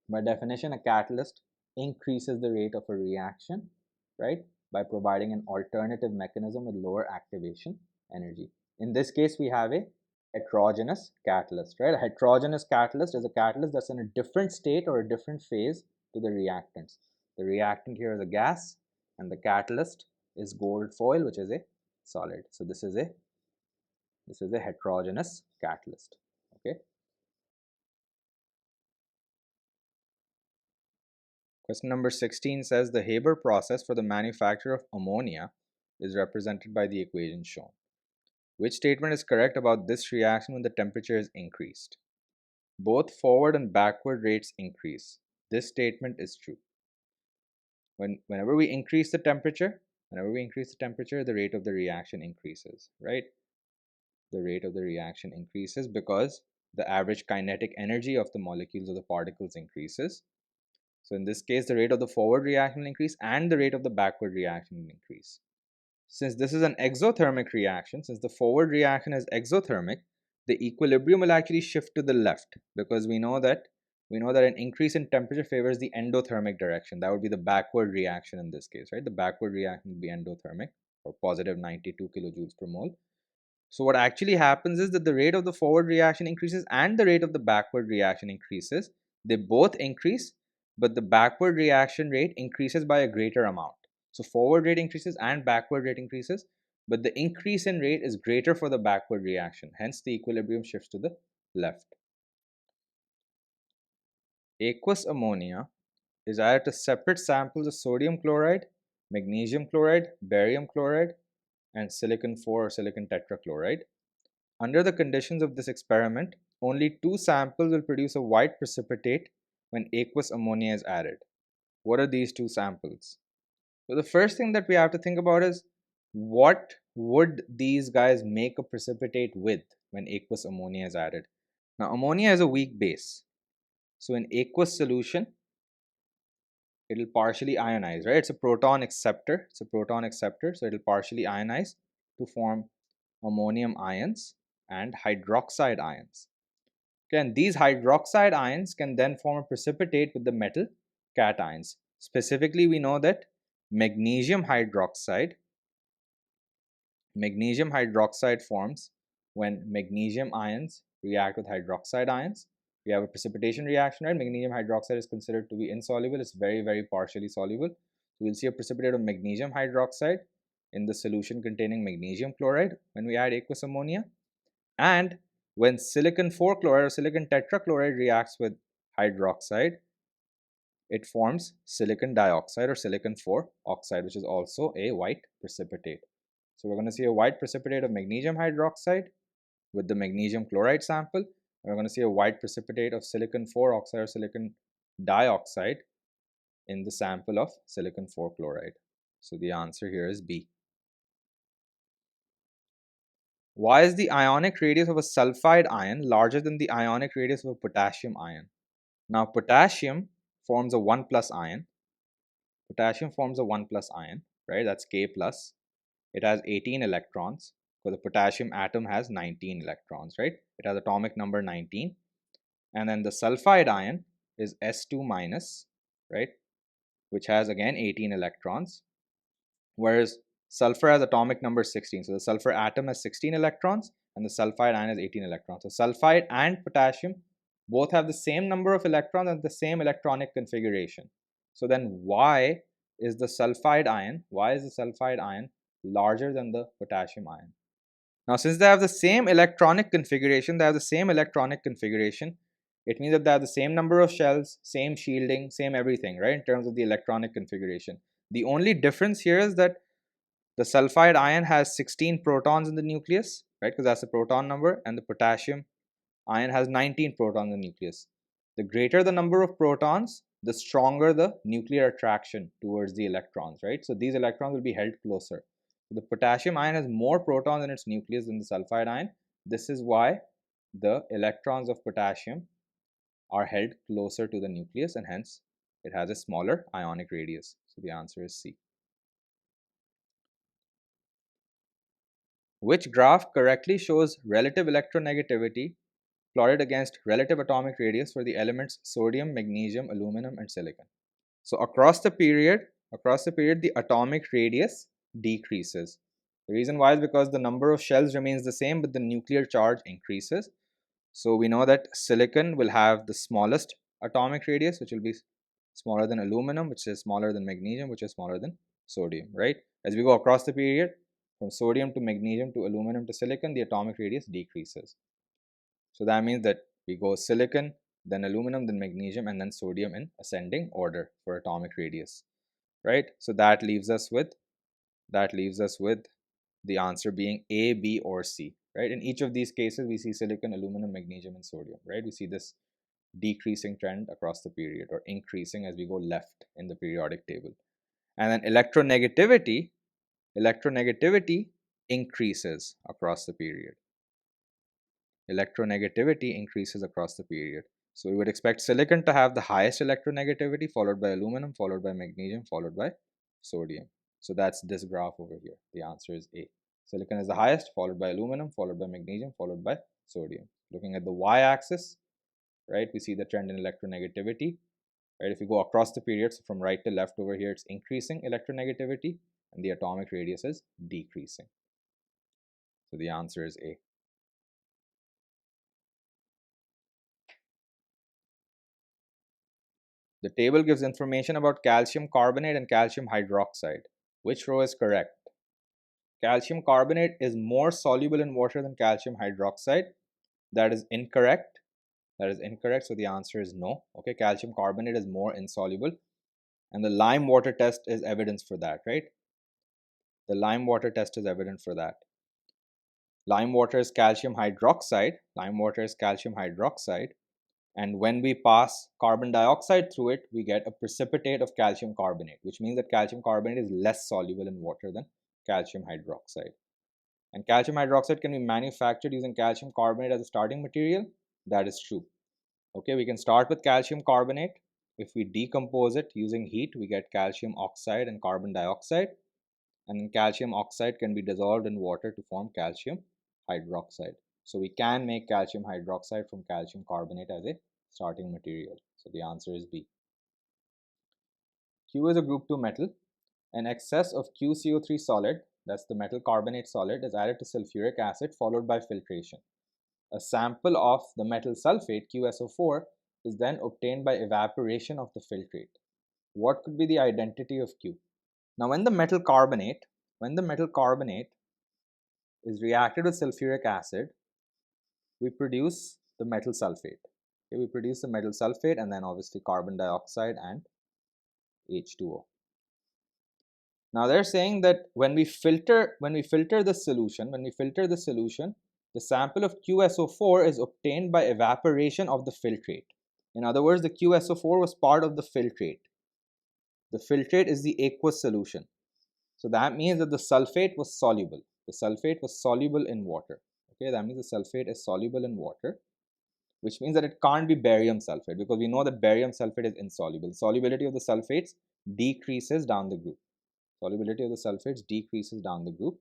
By definition, a catalyst increases the rate of a reaction, right, by providing an alternative mechanism with lower activation energy. In this case, we have a heterogeneous catalyst, right? A heterogeneous catalyst is a catalyst that's in a different state or a different phase to the reactants. The reactant here is a gas, and the catalyst is gold foil, which is a solid. So this is a heterogeneous catalyst. Okay. Question number 16 says the Haber process for the manufacture of ammonia is represented by the equation shown. Which statement is correct about this reaction when the temperature is increased? Both forward and backward rates increase. This statement is true. Whenever we increase the temperature, the rate of the reaction increases, right? The rate of the reaction increases because the average kinetic energy of the molecules or the particles increases. So in this case, the rate of the forward reaction will increase and the rate of the backward reaction will increase. Since this is an exothermic reaction, since the forward reaction is exothermic, the equilibrium will actually shift to the left, because we know that an increase in temperature favors the endothermic direction. That would be the backward reaction in this case, right? The backward reaction would be endothermic, or positive 92 kilojoules per mole. So what actually happens is that the rate of the forward reaction increases and the rate of the backward reaction increases. They both increase, but the backward reaction rate increases by a greater amount. So forward rate increases and backward rate increases, but the increase in rate is greater for the backward reaction. Hence, the equilibrium shifts to the left. Aqueous ammonia is added to separate samples of sodium chloride, magnesium chloride, barium chloride, and silicon 4 or silicon tetrachloride. Under the conditions of this experiment, only 2 samples will produce a white precipitate when aqueous ammonia is added. What are these 2 samples? So the first thing that we have to think about is, what would these guys make a precipitate with when aqueous ammonia is added? Now, ammonia is a weak base. So in aqueous solution, it'll partially ionize, right? It's a proton acceptor. So it'll partially ionize to form ammonium ions and hydroxide ions. Okay, and these hydroxide ions can then form a precipitate with the metal cations. Specifically, we know that magnesium hydroxide forms when magnesium ions react with hydroxide ions. We have a precipitation reaction, right? Magnesium hydroxide is considered to be insoluble. It's very, very partially soluble. So we'll see a precipitate of magnesium hydroxide in the solution containing magnesium chloride when we add aqueous ammonia. And when silicon 4 chloride or silicon tetrachloride reacts with hydroxide, it forms silicon dioxide or silicon 4 oxide, which is also a white precipitate. So we're going to see a white precipitate of magnesium hydroxide with the magnesium chloride sample. We're going to see a white precipitate of silicon 4 oxide or silicon dioxide in the sample of silicon 4 chloride. So the answer here is B. Why is the ionic radius of a sulfide ion larger than the ionic radius of a potassium ion? Now, potassium forms a 1 plus ion. Right? That's K plus. It has 18 electrons, because the potassium atom has 19 electrons, right? It has atomic number 19. And then the sulfide ion is S2 minus, right? Which has again 18 electrons, whereas sulfur has atomic number 16. So the sulfur atom has 16 electrons and the sulfide ion has 18 electrons. So sulfide and potassium both have the same number of electrons and the same electronic configuration. So then why is the sulfide ion larger than the potassium ion? Now, since they have the same electronic configuration, it means that they have the same number of shells, same shielding, same everything, right, in terms of the electronic configuration. The only difference here is that the sulfide ion has 16 protons in the nucleus, right, because that's the proton number, and the potassium ion has 19 protons in the nucleus. The greater the number of protons, the stronger the nuclear attraction towards the electrons, right? So these electrons will be held closer. The potassium ion has more protons in its nucleus than the sulfide ion. This is why the electrons of potassium are held closer to the nucleus, and hence it has a smaller ionic radius. So the answer is C. Which graph correctly shows relative electronegativity plotted against relative atomic radius for the elements sodium, magnesium, aluminum, and silicon? So across the period, the atomic radius decreases. The reason why is because the number of shells remains the same, but the nuclear charge increases. So we know that silicon will have the smallest atomic radius, which will be smaller than aluminum, which is smaller than magnesium, which is smaller than sodium, right? As we go across the period, from sodium to magnesium to aluminum to silicon, the atomic radius decreases. So that means that we go silicon, then aluminum, then magnesium, and then sodium in ascending order for atomic radius, right? So that leaves us with the answer being A, B, or C, right? In each of these cases, we see silicon, aluminum, magnesium, and sodium, right? We see this decreasing trend across the period, or increasing as we go left in the periodic table. And then electronegativity increases across the period. So we would expect silicon to have the highest electronegativity, followed by aluminum, followed by magnesium, followed by sodium. So that's this graph over here. The answer is A. Silicon is the highest, followed by aluminum, followed by magnesium, followed by sodium. Looking at the y-axis, right, we see the trend in electronegativity. Right, if we go across the period, so from right to left over here, it's increasing electronegativity, and the atomic radius is decreasing. So the answer is A. The table gives information about calcium carbonate and calcium hydroxide. Which row is correct? Calcium carbonate is more soluble in water than calcium hydroxide. That is incorrect. So the answer is no. Okay, calcium carbonate is more insoluble, and the lime water test is evidence for that, right? The lime water test is evident for that. Lime water is calcium hydroxide. Lime water is calcium hydroxide. And when we pass carbon dioxide through it, we get a precipitate of calcium carbonate, which means that calcium carbonate is less soluble in water than calcium hydroxide. And calcium hydroxide can be manufactured using calcium carbonate as a starting material. That is true. Okay, we can start with calcium carbonate. If we decompose it using heat, we get calcium oxide and carbon dioxide. And then calcium oxide can be dissolved in water to form calcium hydroxide. So we can make calcium hydroxide from calcium carbonate as a starting material. So the answer is B. Q is a group 2 metal. An excess of QCO3 solid, that's the metal carbonate solid, is added to sulfuric acid followed by filtration. A sample of the metal sulfate, QSO4, is then obtained by evaporation of the filtrate. What could be the identity of Q? Now, when the metal carbonate is reacted with sulfuric acid, we produce the metal sulfate. Okay, we produce the metal sulfate and then obviously carbon dioxide and H2O. Now they're saying that when we filter the solution, the sample of QSO4 is obtained by evaporation of the filtrate. In other words, the QSO4 was part of the filtrate. The filtrate is the aqueous solution. So that means that the sulfate was soluble. The sulfate was soluble in water. Okay, that means the sulfate is soluble in water, which means that it can't be barium sulfate because we know that barium sulfate is insoluble. The solubility of the sulfates decreases down the group. Solubility of the sulfates decreases down the group.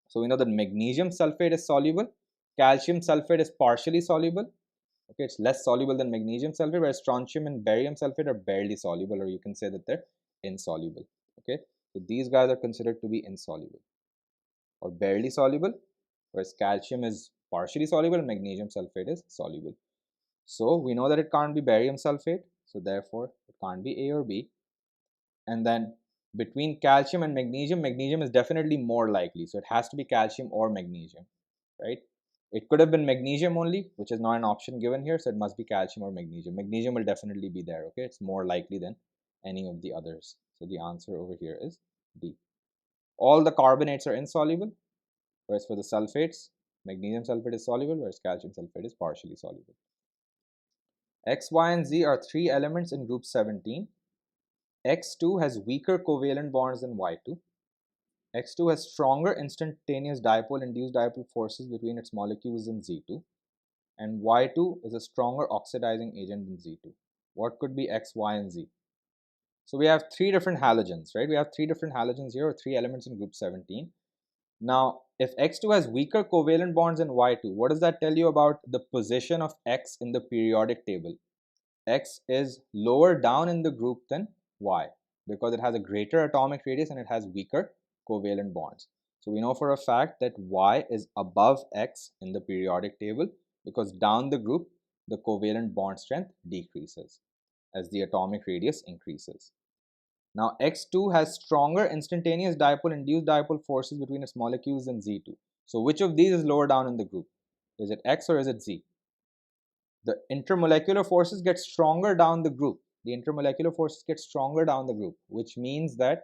So we know that magnesium sulfate is soluble. Calcium sulfate is partially soluble. Okay, it's less soluble than magnesium sulfate, whereas strontium and barium sulfate are barely soluble, or you can say that they're insoluble. Okay, so these guys are considered to be insoluble or barely soluble, whereas calcium is partially soluble and magnesium sulfate is soluble. So we know that it can't be barium sulfate, so therefore it can't be A or B. And then between calcium and magnesium, magnesium is definitely more likely, so it has to be calcium or magnesium, right? It could have been magnesium only, which is not an option given here, so it must be calcium or magnesium. Magnesium will definitely be there, okay? It's more likely than any of the others. So the answer over here is D. All the carbonates are insoluble, whereas for the sulfates, magnesium sulfate is soluble, whereas calcium sulfate is partially soluble. X, Y, and Z are three elements in group 17. X2 has weaker covalent bonds than Y2. X2 has stronger instantaneous dipole-induced dipole forces between its molecules than Z2. And Y2 is a stronger oxidizing agent than Z2. What could be X, Y, and Z? So we have three different halogens, right? We have three different halogens here, or three elements in group 17. Now, if X2 has weaker covalent bonds than Y2, what does that tell you about the position of X in the periodic table? X is lower down in the group than Y because it has a greater atomic radius and it has weaker covalent bonds. So we know for a fact that Y is above X in the periodic table because down the group, the covalent bond strength decreases as the atomic radius increases. Now, X2 has stronger instantaneous dipole-induced dipole forces between its molecules than Z2. So which of these is lower down in the group? Is it X or is it Z? The intermolecular forces get stronger down the group. The intermolecular forces get stronger down the group, which means that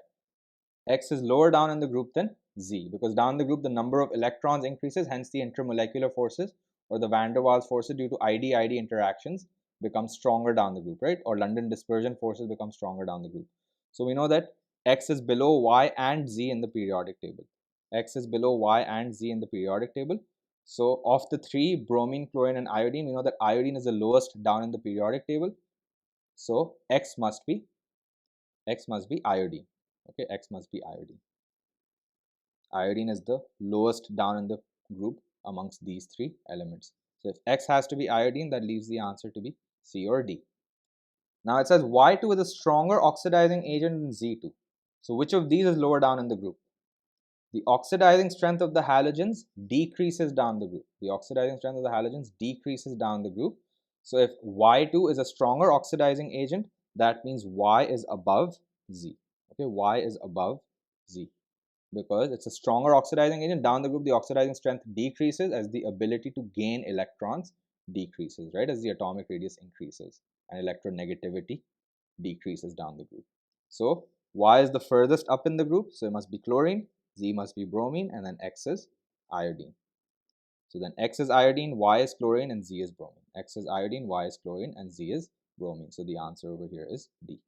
X is lower down in the group than Z, because down the group the number of electrons increases, hence the intermolecular forces or the van der Waals forces due to ID-ID interactions become stronger down the group, right? Or London dispersion forces become stronger down the group. So we know that X is below Y and Z in the periodic table. X is below Y and Z in the periodic table. So of the three, bromine, chlorine, and iodine, we know that iodine is the lowest down in the periodic table. So X must be iodine. Okay, X must be iodine. Iodine is the lowest down in the group amongst these three elements. So if X has to be iodine, that leaves the answer to be C or D. Now it says Y2 is a stronger oxidizing agent than Z2. So which of these is lower down in the group? The oxidizing strength of the halogens decreases down the group. The oxidizing strength of the halogens decreases down the group. So if Y2 is a stronger oxidizing agent, that means Y is above Z. Okay, Y is above Z. Because it's a stronger oxidizing agent, down the group the oxidizing strength decreases as the ability to gain electrons decreases, right? As the atomic radius increases and electronegativity decreases down the group. So Y is the furthest up in the group, so it must be chlorine, Z must be bromine, and then X is iodine. So then X is iodine, Y is chlorine, and Z is bromine. X is iodine, Y is chlorine, and Z is bromine. So the answer over here is D.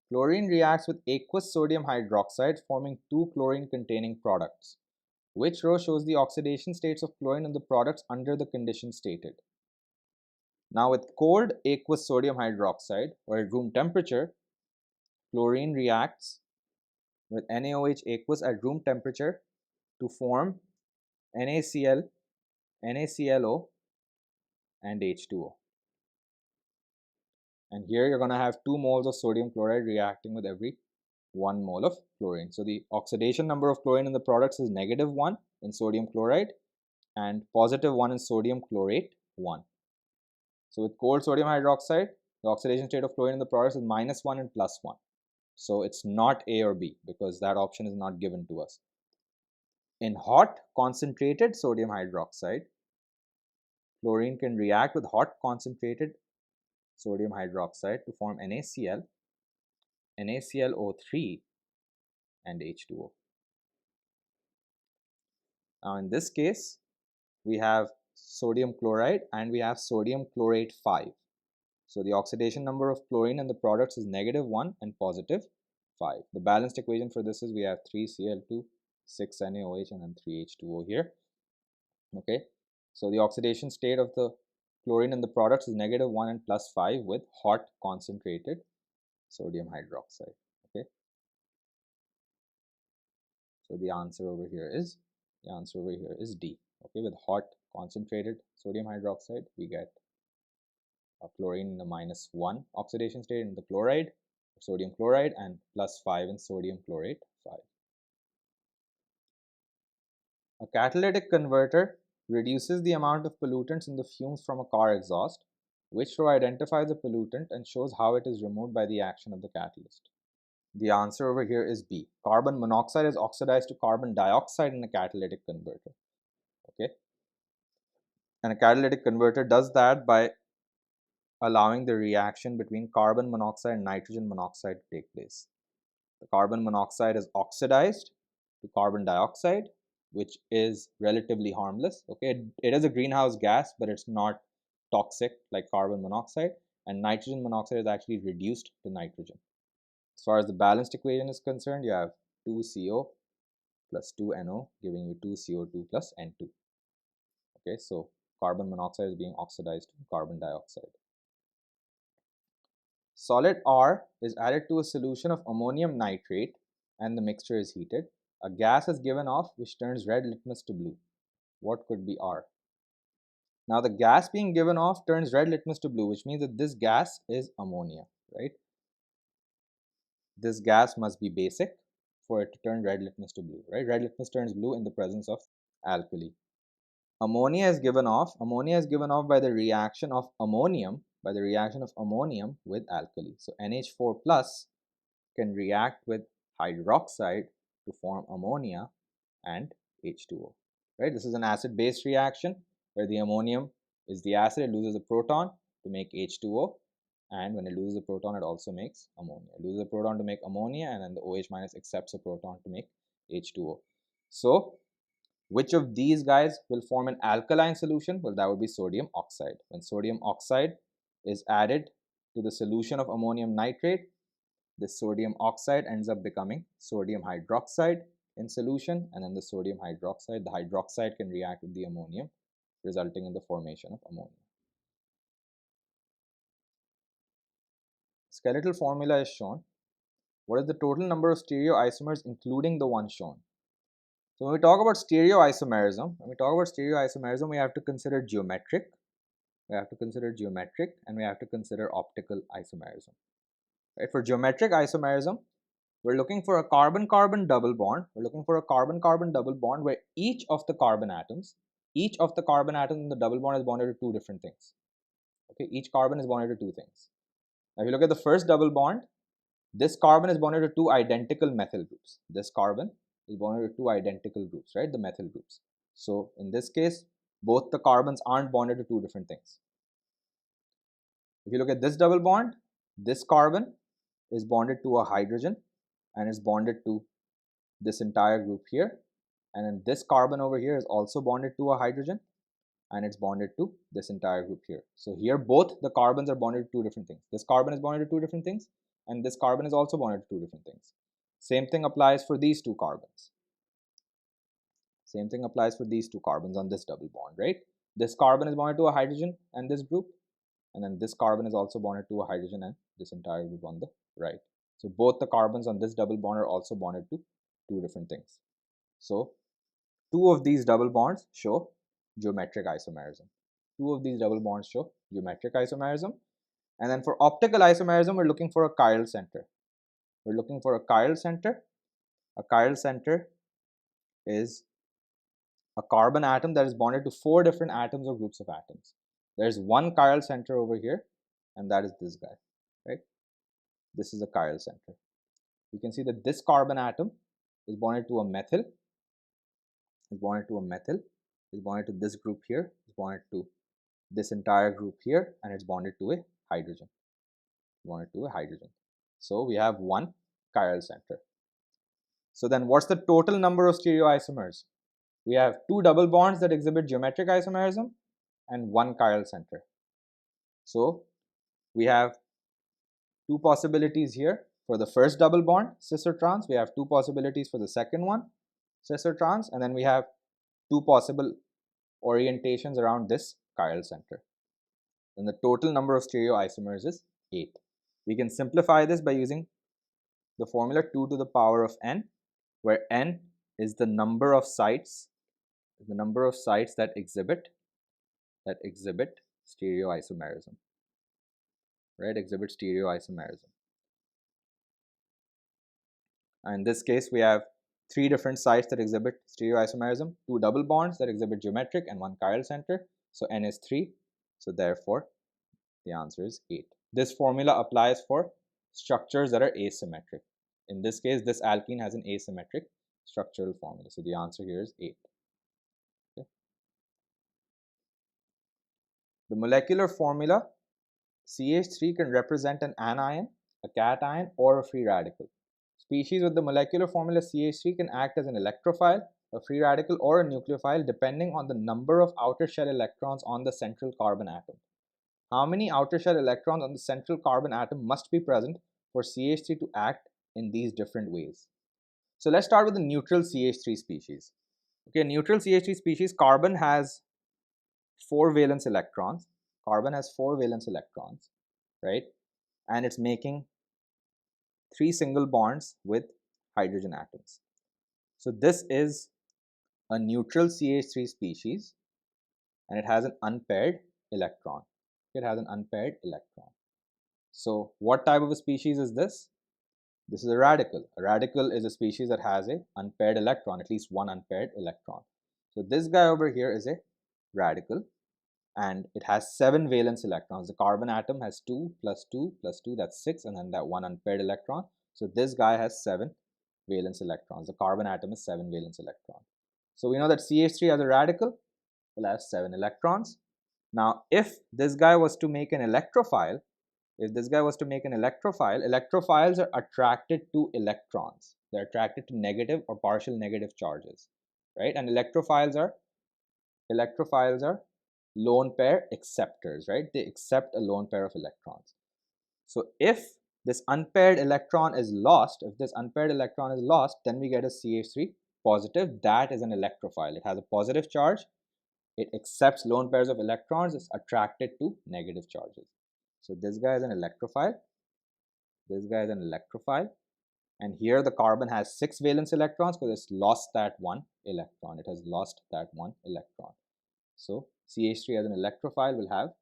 Chlorine reacts with aqueous sodium hydroxide, forming two chlorine-containing products. Which row shows the oxidation states of chlorine in the products under the condition stated? Now with cold aqueous sodium hydroxide, or at room temperature, chlorine reacts with NaOH aqueous at room temperature to form NaCl, NaClO, and H2O. And here you're going to have 2 moles of sodium chloride reacting with every 1 mole of chlorine. So the oxidation number of chlorine in the products is -1 in sodium chloride and +1 in sodium chlorate 1. So with cold sodium hydroxide, the oxidation state of chlorine in the products is -1 and +1. So it's not A or B because that option is not given to us. In hot concentrated sodium hydroxide, chlorine can react with hot concentrated sodium hydroxide to form NaCl, NaClO3, and H2O. Now in this case, we have sodium chloride and we have sodium chlorate 5. So the oxidation number of chlorine in the products is -1 and +5. The balanced equation for this is we have 3Cl2, 6NaOH, and then 3H2O here. Okay, so the oxidation state of the chlorine in the products is -1 and +5 with hot concentrated sodium hydroxide. Okay, so the answer over here is D. Okay, with hot concentrated sodium hydroxide, we get a chlorine in the -1 oxidation state in the chloride, sodium chloride, and +5 in sodium chlorate 5. A catalytic converter reduces the amount of pollutants in the fumes from a car exhaust, which row identifies the pollutant and shows how it is removed by the action of the catalyst. The answer over here is B. Carbon monoxide is oxidized to carbon dioxide in a catalytic converter. Okay, and a catalytic converter does that by allowing the reaction between carbon monoxide and nitrogen monoxide to take place. The carbon monoxide is oxidized to carbon dioxide, which is relatively harmless. Okay, it is a greenhouse gas, but it's not toxic like carbon monoxide, and nitrogen monoxide is actually reduced to nitrogen. As far as the balanced equation is concerned, you have 2CO plus 2NO giving you 2CO2 plus N2. Okay, so carbon monoxide is being oxidized to carbon dioxide. Solid R is added to a solution of ammonium nitrate and the mixture is heated. A gas is given off which turns red litmus to blue. What could be R? Now the gas being given off turns red litmus to blue, which means that this gas is ammonia, right? This gas must be basic for it to turn red litmus to blue, right? Red litmus turns blue in the presence of alkali. Ammonia is given off by the reaction of ammonium with alkali. So NH4 plus can react with hydroxide to form ammonia and H2O. Right? This is an acid-base reaction where the ammonium is the acid, it loses a proton to make H2O, and when it loses a proton, it also makes ammonia. It loses a proton to make ammonia, and then the OH minus accepts a proton to make H2O. So which of these guys will form an alkaline solution? Well, that would be sodium oxide. When sodium oxide is added to the solution of ammonium nitrate, this sodium oxide ends up becoming sodium hydroxide in solution, and then the sodium hydroxide, the hydroxide can react with the ammonium, resulting in the formation of ammonia. Skeletal formula is shown. What is the total number of stereoisomers including the one shown? So when we talk about stereoisomerism, we have to consider geometric, and we have to consider optical isomerism. Right? For geometric isomerism, we're looking for a carbon-carbon double bond. Where each of the carbon atoms in the double bond is bonded to two different things. Okay, each carbon is bonded to two things. Now, if you look at the first double bond, this carbon is bonded to two identical methyl groups. This carbon is bonded to two identical groups, right? The methyl groups. So in this case, both the carbons aren't bonded to two different things. If you look at this double bond, this carbon is bonded to a hydrogen and is bonded to this entire group here, and then this carbon over here is also bonded to a hydrogen and it's bonded to this entire group here. So here both the carbons are bonded to two different things. This carbon is bonded to two different things and this carbon is also bonded to two different things. Same thing applies for these two carbons. Same thing applies for these two carbons on this double bond, right? This carbon is bonded to a hydrogen and this group, and then this carbon is also bonded to a hydrogen and this entire group on the right. So both the carbons on this double bond are also bonded to two different things. So two of these double bonds show geometric isomerism. Two of these double bonds show geometric isomerism. And then for optical isomerism, we're looking for a chiral center. We're looking for a chiral center. A chiral center is a carbon atom that is bonded to four different atoms or groups of atoms. There's one chiral center over here, and that is this guy, right? This is a chiral center. You can see that this carbon atom is bonded to a methyl, is bonded to a methyl, is bonded to this group here, is bonded to this entire group here, and it's bonded to a hydrogen. Bonded to a hydrogen. So we have one chiral center. So then what's the total number of stereoisomers? We have two double bonds that exhibit geometric isomerism and one chiral center. So we have two possibilities here for the first double bond, cis or trans. We have two possibilities for the second one, cis or trans, and then we have two possible orientations around this chiral center. Then the total number of stereoisomers is 8. We can simplify this by using the formula 2 to the power of n, where n is the number of sites that exhibit stereoisomerism, right? Exhibit stereoisomerism. And in this case, we have three different sites that exhibit stereoisomerism, two double bonds that exhibit geometric, and one chiral center. So n is 3. So therefore, the answer is 8. This formula applies for structures that are asymmetric. In this case, this alkene has an asymmetric structural formula. So the answer here is 8. Okay. The molecular formula CH3 can represent an anion, a cation, or a free radical. Species with the molecular formula CH3 can act as an electrophile, a free radical, or a nucleophile depending on the number of outer shell electrons on the central carbon atom. How many outer shell electrons on the central carbon atom must be present for CH3 to act in these different ways? So let's start with the neutral CH3 species. Okay, neutral CH3 species, carbon has 4 valence electrons. Carbon has 4 valence electrons, right? And it's making 3 single bonds with hydrogen atoms. So this is a neutral CH3 species, and it has an unpaired electron. It has an unpaired electron. So what type of a species is this? This is a radical. A radical is a species that has an unpaired electron, at least one unpaired electron. So this guy over here is a radical, and it has 7 valence electrons. The carbon atom has 2 plus 2 plus 2, that's 6, and then that one unpaired electron. So this guy has 7 valence electrons. The carbon atom is 7 valence electrons. So we know that CH3 as a radical will have 7 electrons. Now if this guy was to make an electrophile, electrophiles are attracted to electrons. They're attracted to negative or partial negative charges, right? And electrophiles are lone pair acceptors, right? They accept a lone pair of electrons. So if this unpaired electron is lost, then we get a CH3 positive. That is an electrophile. It has a positive charge. It accepts lone pairs of electrons. It's attracted to negative charges. So this guy is an electrophile. And here the carbon has 6 valence electrons because it's lost that one electron. So CH3 as an electrophile will have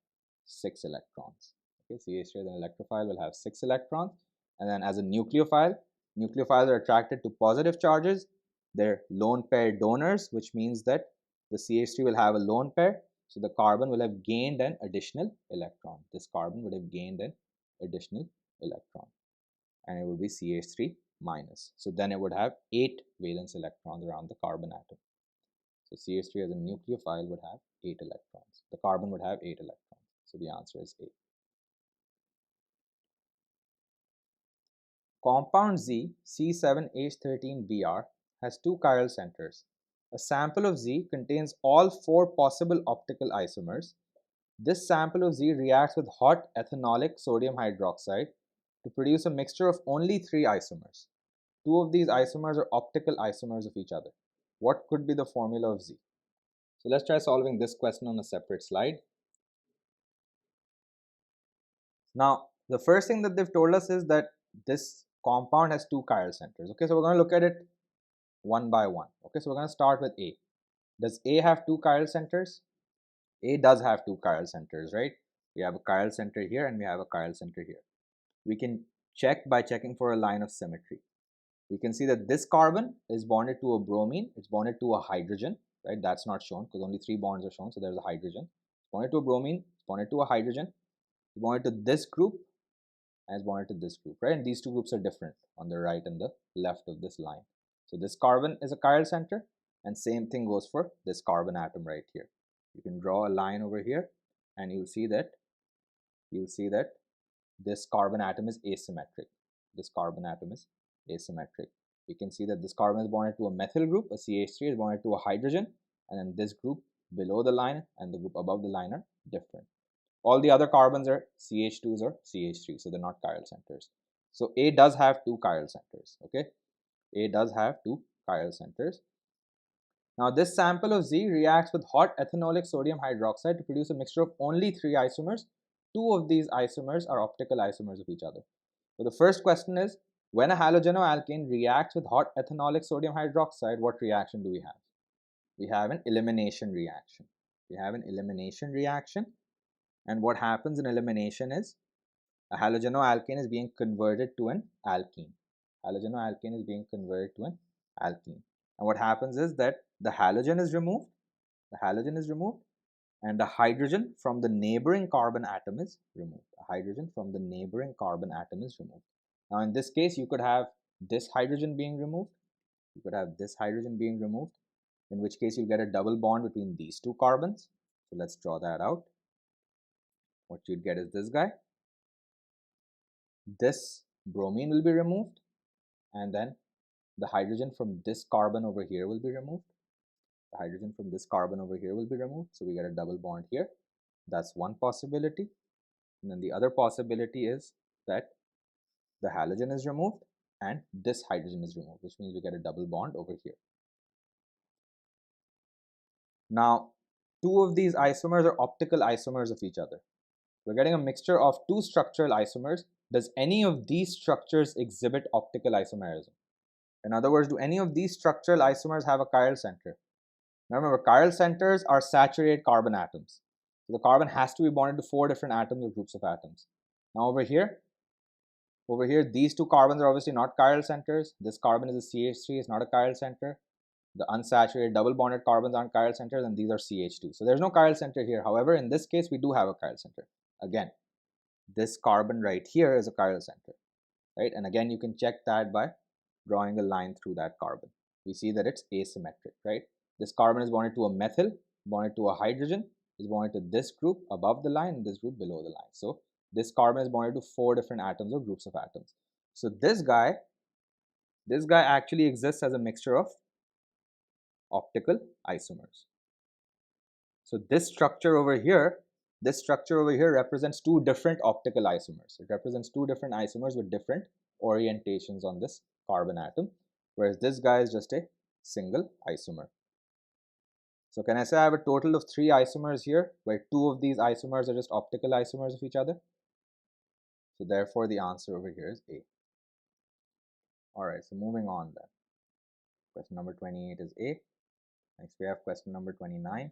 6 electrons. Okay, CH3 as an electrophile will have 6 electrons. And then as a nucleophile, nucleophiles are attracted to positive charges. They're lone pair donors, which means that the CH3 will have a lone pair. So the carbon will have gained an additional electron. This carbon would have gained an additional electron, and it would be CH3 minus. So then it would have 8 valence electrons around the carbon atom. So CH3 as a nucleophile would have 8 electrons. The carbon would have 8 electrons. So the answer is 8. Compound Z, C7H13Br, has two chiral centers. A sample of Z contains all four possible optical isomers. This sample of Z reacts with hot ethanolic sodium hydroxide to produce a mixture of only three isomers. Two of these isomers are optical isomers of each other. What could be the formula of Z? So let's try solving this question on a separate slide. Now, the first thing that they've told us is that this compound has two chiral centers. Okay, so we're going to look at it one by one. Okay, so we're going to start with A. Does A have two chiral centers? A does have two chiral centers, right? We have a chiral center here and we have a chiral center here. We can check by checking for a line of symmetry. We can see that this carbon is bonded to a bromine, it's bonded to a hydrogen, right? That's not shown because only three bonds are shown, so there's a hydrogen. It's bonded to a bromine, it's bonded to a hydrogen, it's bonded to this group, and it's bonded to this group, right? And these two groups are different on the right and the left of this line. So this carbon is a chiral center, and same thing goes for this carbon atom right here. You can draw a line over here, and you'll see that this carbon atom is asymmetric. This carbon atom is asymmetric. You can see that this carbon is bonded to a methyl group, a CH3 is bonded to a hydrogen, and then this group below the line and the group above the line are different. All the other carbons are CH2s or CH3, so they're not chiral centers. So A does have two chiral centers, okay? A does have two chiral centers. Now this sample of Z reacts with hot ethanolic sodium hydroxide to produce a mixture of only three isomers. Two of these isomers are optical isomers of each other. So the first question is, when a halogenoalkane reacts with hot ethanolic sodium hydroxide, what reaction do we have? We have an elimination reaction. And what happens in elimination is a halogenoalkane is being converted to an alkene. Halogenoalkane is being converted to an alkene. And what happens is that the halogen is removed, and the hydrogen from the neighboring carbon atom is removed. Now in this case, you could have this hydrogen being removed, in which case you'll get a double bond between these two carbons. So let's draw that out. What you'd get is this guy. This bromine will be removed, and then the hydrogen from this carbon over here will be removed. So we get a double bond here. That's one possibility. And then the other possibility is that the halogen is removed and this hydrogen is removed, which means we get a double bond over here. Now, two of these isomers are optical isomers of each other. We're getting a mixture of two structural isomers. Does any of these structures exhibit optical isomerism? In other words, do any of these structural isomers have a chiral center? Now remember, chiral centers are saturated carbon atoms. So the carbon has to be bonded to four different atoms or groups of atoms. Now over here, these two carbons are obviously not chiral centers. This carbon is a CH3, it's not a chiral center. The unsaturated double bonded carbons aren't chiral centers, and these are CH2. So there's no chiral center here. However, in this case, we do have a chiral center. Again, this carbon right here is a chiral center, right? And again, you can check that by drawing a line through that carbon. We see that it's asymmetric, right? This carbon is bonded to a methyl, bonded to a hydrogen, is bonded to this group above the line and this group below the line. So this carbon is bonded to four different atoms or groups of atoms. So this guy actually exists as a mixture of optical isomers. So this structure over here represents two different optical isomers. It represents two different isomers with different orientations on this carbon atom, whereas this guy is just a single isomer. So can I say I have a total of three isomers here, where two of these isomers are just optical isomers of each other? So therefore the answer over here is A. Alright, so moving on then. Question number 28 is A. Next we have question number 29.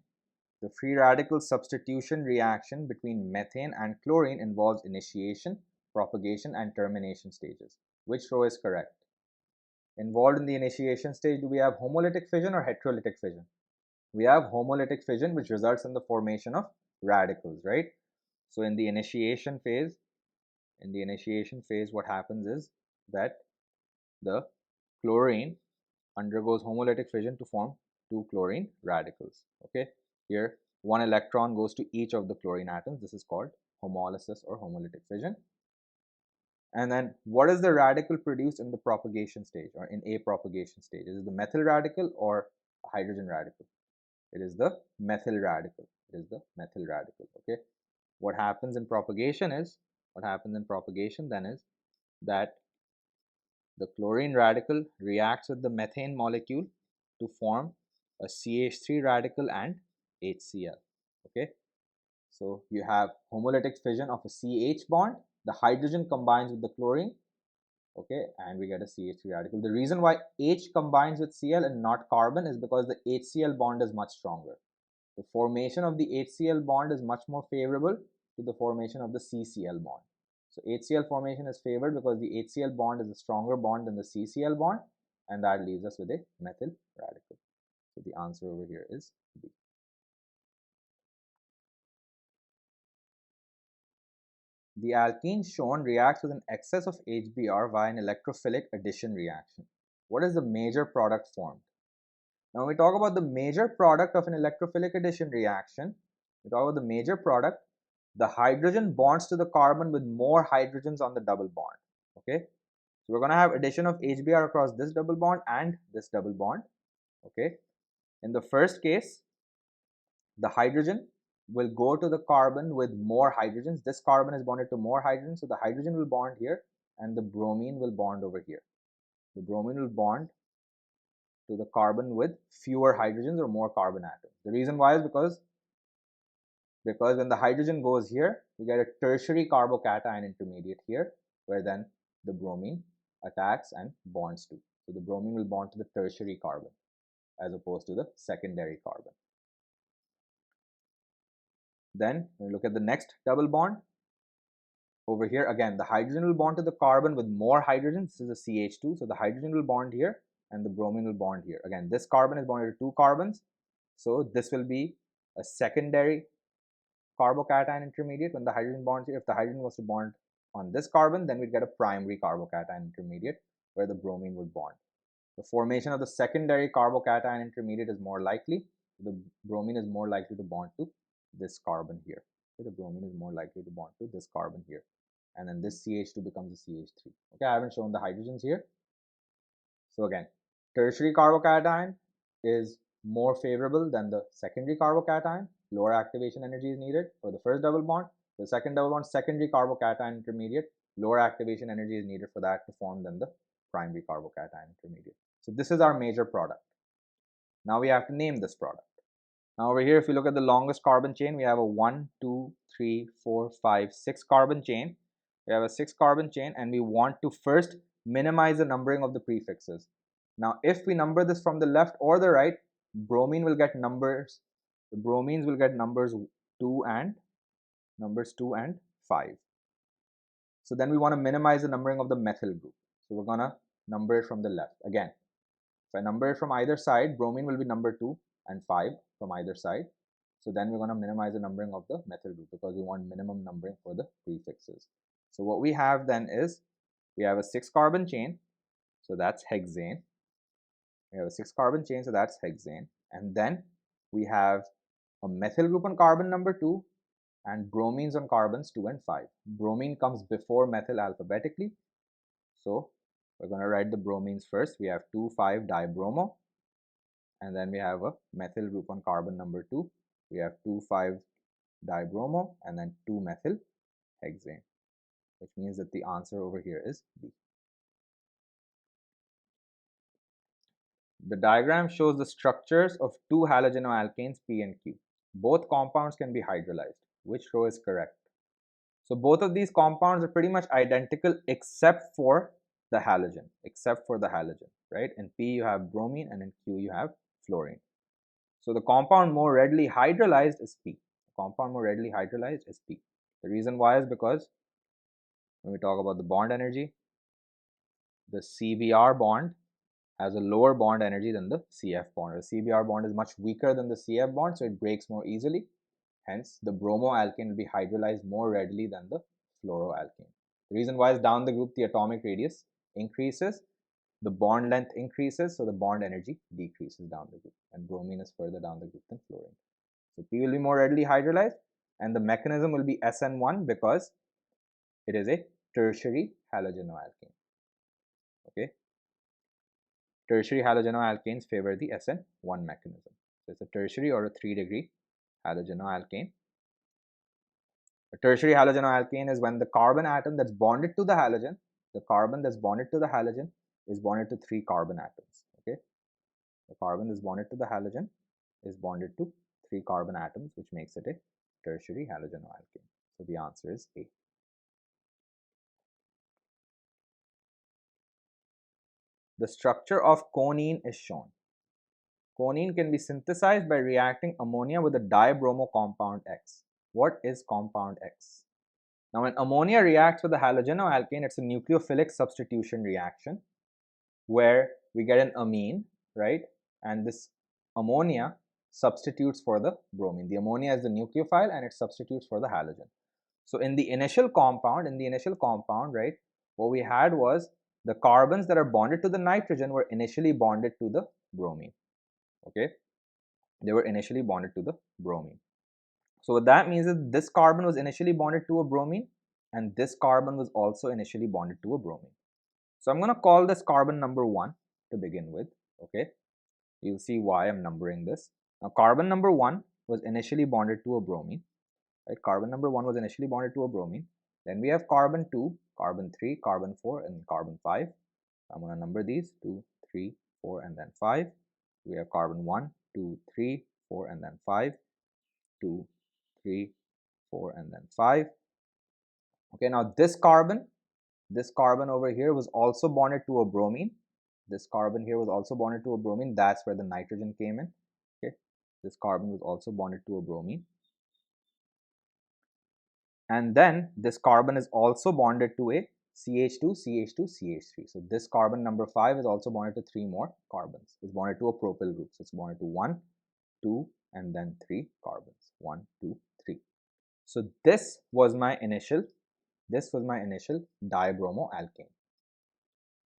The free radical substitution reaction between methane and chlorine involves initiation, propagation, and termination stages. Which row is correct? Involved in the initiation stage, do we have homolytic fission or heterolytic fission? We have homolytic fission, which results in the formation of radicals, right? So in the initiation phase, what happens is that the chlorine undergoes homolytic fission to form two chlorine radicals. Okay, here one electron goes to each of the chlorine atoms. This is called homolysis or homolytic fission. And then what is the radical produced in the propagation stage or in a propagation stage? Is it the methyl radical or a hydrogen radical? It is the methyl radical. It is the methyl radical. Okay. What happens in propagation then is that the chlorine radical reacts with the methane molecule to form a CH3 radical and HCl. Okay. So you have homolytic fission of a CH bond. The hydrogen combines with the chlorine, okay, and we get a CH3 radical. The reason why H combines with Cl and not carbon is because the HCl bond is much stronger. The formation of the HCl bond is much more favorable to the formation of the CCl bond. So HCl formation is favored because the HCl bond is a stronger bond than the CCl bond, and that leaves us with a methyl radical. So the answer over here is B. The alkene shown reacts with an excess of HBr via an electrophilic addition reaction. What is the major product formed? Now, when we talk about the major product of an electrophilic addition reaction, we talk about the major product, the hydrogen bonds to the carbon with more hydrogens on the double bond. Okay, so we're going to have addition of HBr across this double bond and this double bond. Okay, in the first case, the hydrogen will go to the carbon with more hydrogens. This carbon is bonded to more hydrogens, so the hydrogen will bond here and the bromine will bond over here. The bromine will bond to the carbon with fewer hydrogens or more carbon atoms. The reason why is because when the hydrogen goes here, we get a tertiary carbocation intermediate here, where then the bromine attacks and bonds to. So the bromine will bond to the tertiary carbon as opposed to the secondary carbon. Then we look at the next double bond. Over here again, the hydrogen will bond to the carbon with more hydrogen. This is a CH2, so the hydrogen will bond here and the bromine will bond here. Again, this carbon is bonded to two carbons, so this will be a secondary carbocation intermediate when the hydrogen bonds here. If the hydrogen was to bond on this carbon, then we'd get a primary carbocation intermediate where the bromine would bond. The formation of the secondary carbocation intermediate is more likely. The bromine is more likely to bond to this carbon here. Okay, the bromine is more likely to bond to this carbon here. And then this CH2 becomes a CH3. Okay, I haven't shown the hydrogens here. So again, tertiary carbocation is more favorable than the secondary carbocation. Lower activation energy is needed for the first double bond. The second double bond, secondary carbocation intermediate, lower activation energy is needed for that to form than the primary carbocation intermediate. So this is our major product. Now we have to name this product. Now over here, if you look at the longest carbon chain, we have a 1, 2, 3, 4, 5, 6 carbon chain. We have a 6 carbon chain and we want to first minimize the numbering of the prefixes. Now if we number this from the left or the right, bromine will get numbers, the bromines will get numbers 2 and 5. So then we want to minimize the numbering of the methyl group. So we're going to number it from the left. Again, if I number it from either side, bromine will be number 2 and 5 from either side. So then we're going to minimize the numbering of the methyl group because we want minimum numbering for the prefixes. So what we have then is we have a 6 carbon chain, so that's hexane. We have a 6 carbon chain, so that's hexane. And then we have a methyl group on carbon number 2 and bromines on carbons 2 and 5. Bromine comes before methyl alphabetically. So we're going to write the bromines first. We have 2,5-dibromo. And then we have a methyl group on carbon number 2. We have 2,5-dibromo and then 2-methyl hexane, which means that the answer over here is B. The diagram shows the structures of two halogenoalkanes P and Q. Both compounds can be hydrolyzed. Which row is correct? So both of these compounds are pretty much identical except for the halogen, right? In P you have bromine and in Q you have fluorine. So the compound more readily hydrolyzed is P. The reason why is because when we talk about the bond energy, the CBr bond has a lower bond energy than the CF bond. The CBr bond is much weaker than the CF bond, so it breaks more easily. Hence, the bromoalkane will be hydrolyzed more readily than the fluoroalkane. The reason why is down the group, the atomic radius increases, the bond length increases, so the bond energy decreases down the group, and bromine is further down the group than fluorine. So P will be more readily hydrolyzed, and the mechanism will be SN1 because it is a tertiary halogenoalkane. Okay. Tertiary halogenoalkanes favor the SN1 mechanism. So it's a tertiary or a 3-degree halogenoalkane. A tertiary halogenoalkane is when the carbon atom that's bonded to the halogen, the carbon that's bonded to the halogen is bonded to 3 carbon atoms. Okay. The carbon that's bonded to the halogen is bonded to 3 carbon atoms, which makes it a tertiary halogenoalkane. So the answer is A. The structure of conene is shown. Conene can be synthesized by reacting ammonia with a dibromo compound X. What is compound X? Now, when ammonia reacts with a halogenoalkane, it's a nucleophilic substitution reaction where we get an amine, right? And this ammonia substitutes for the bromine. The ammonia is the nucleophile and it substitutes for the halogen. So in the initial compound, right, what we had was the carbons that are bonded to the nitrogen were initially bonded to the bromine. Okay, they were initially bonded to the bromine. So what that means is this carbon was initially bonded to a bromine and this carbon was also initially bonded to a bromine. So I'm going to call this carbon number 1 to begin with. Okay, you'll see why I'm numbering this. Now carbon number 1 was initially bonded to a bromine. Right? Carbon number 1 was initially bonded to a bromine. Then we have carbon 2, carbon 3, carbon 4, and carbon 5. I'm going to number these 2, 3, 4, and then 5. We have carbon 1, 2, 3, 4, and then 5. 2, 3, 4, and then 5. Okay, now this carbon over here was also bonded to a bromine. This carbon here was also bonded to a bromine. That's where the nitrogen came in. Okay, this carbon was also bonded to a bromine. And then this carbon is also bonded to a CH2, CH2, CH3. So this carbon number 5 is also bonded to 3 more carbons. It's bonded to a propyl group. So it's bonded to 1, 2, and then 3 carbons. 1, 2, 3. So this was my initial dibromoalkane.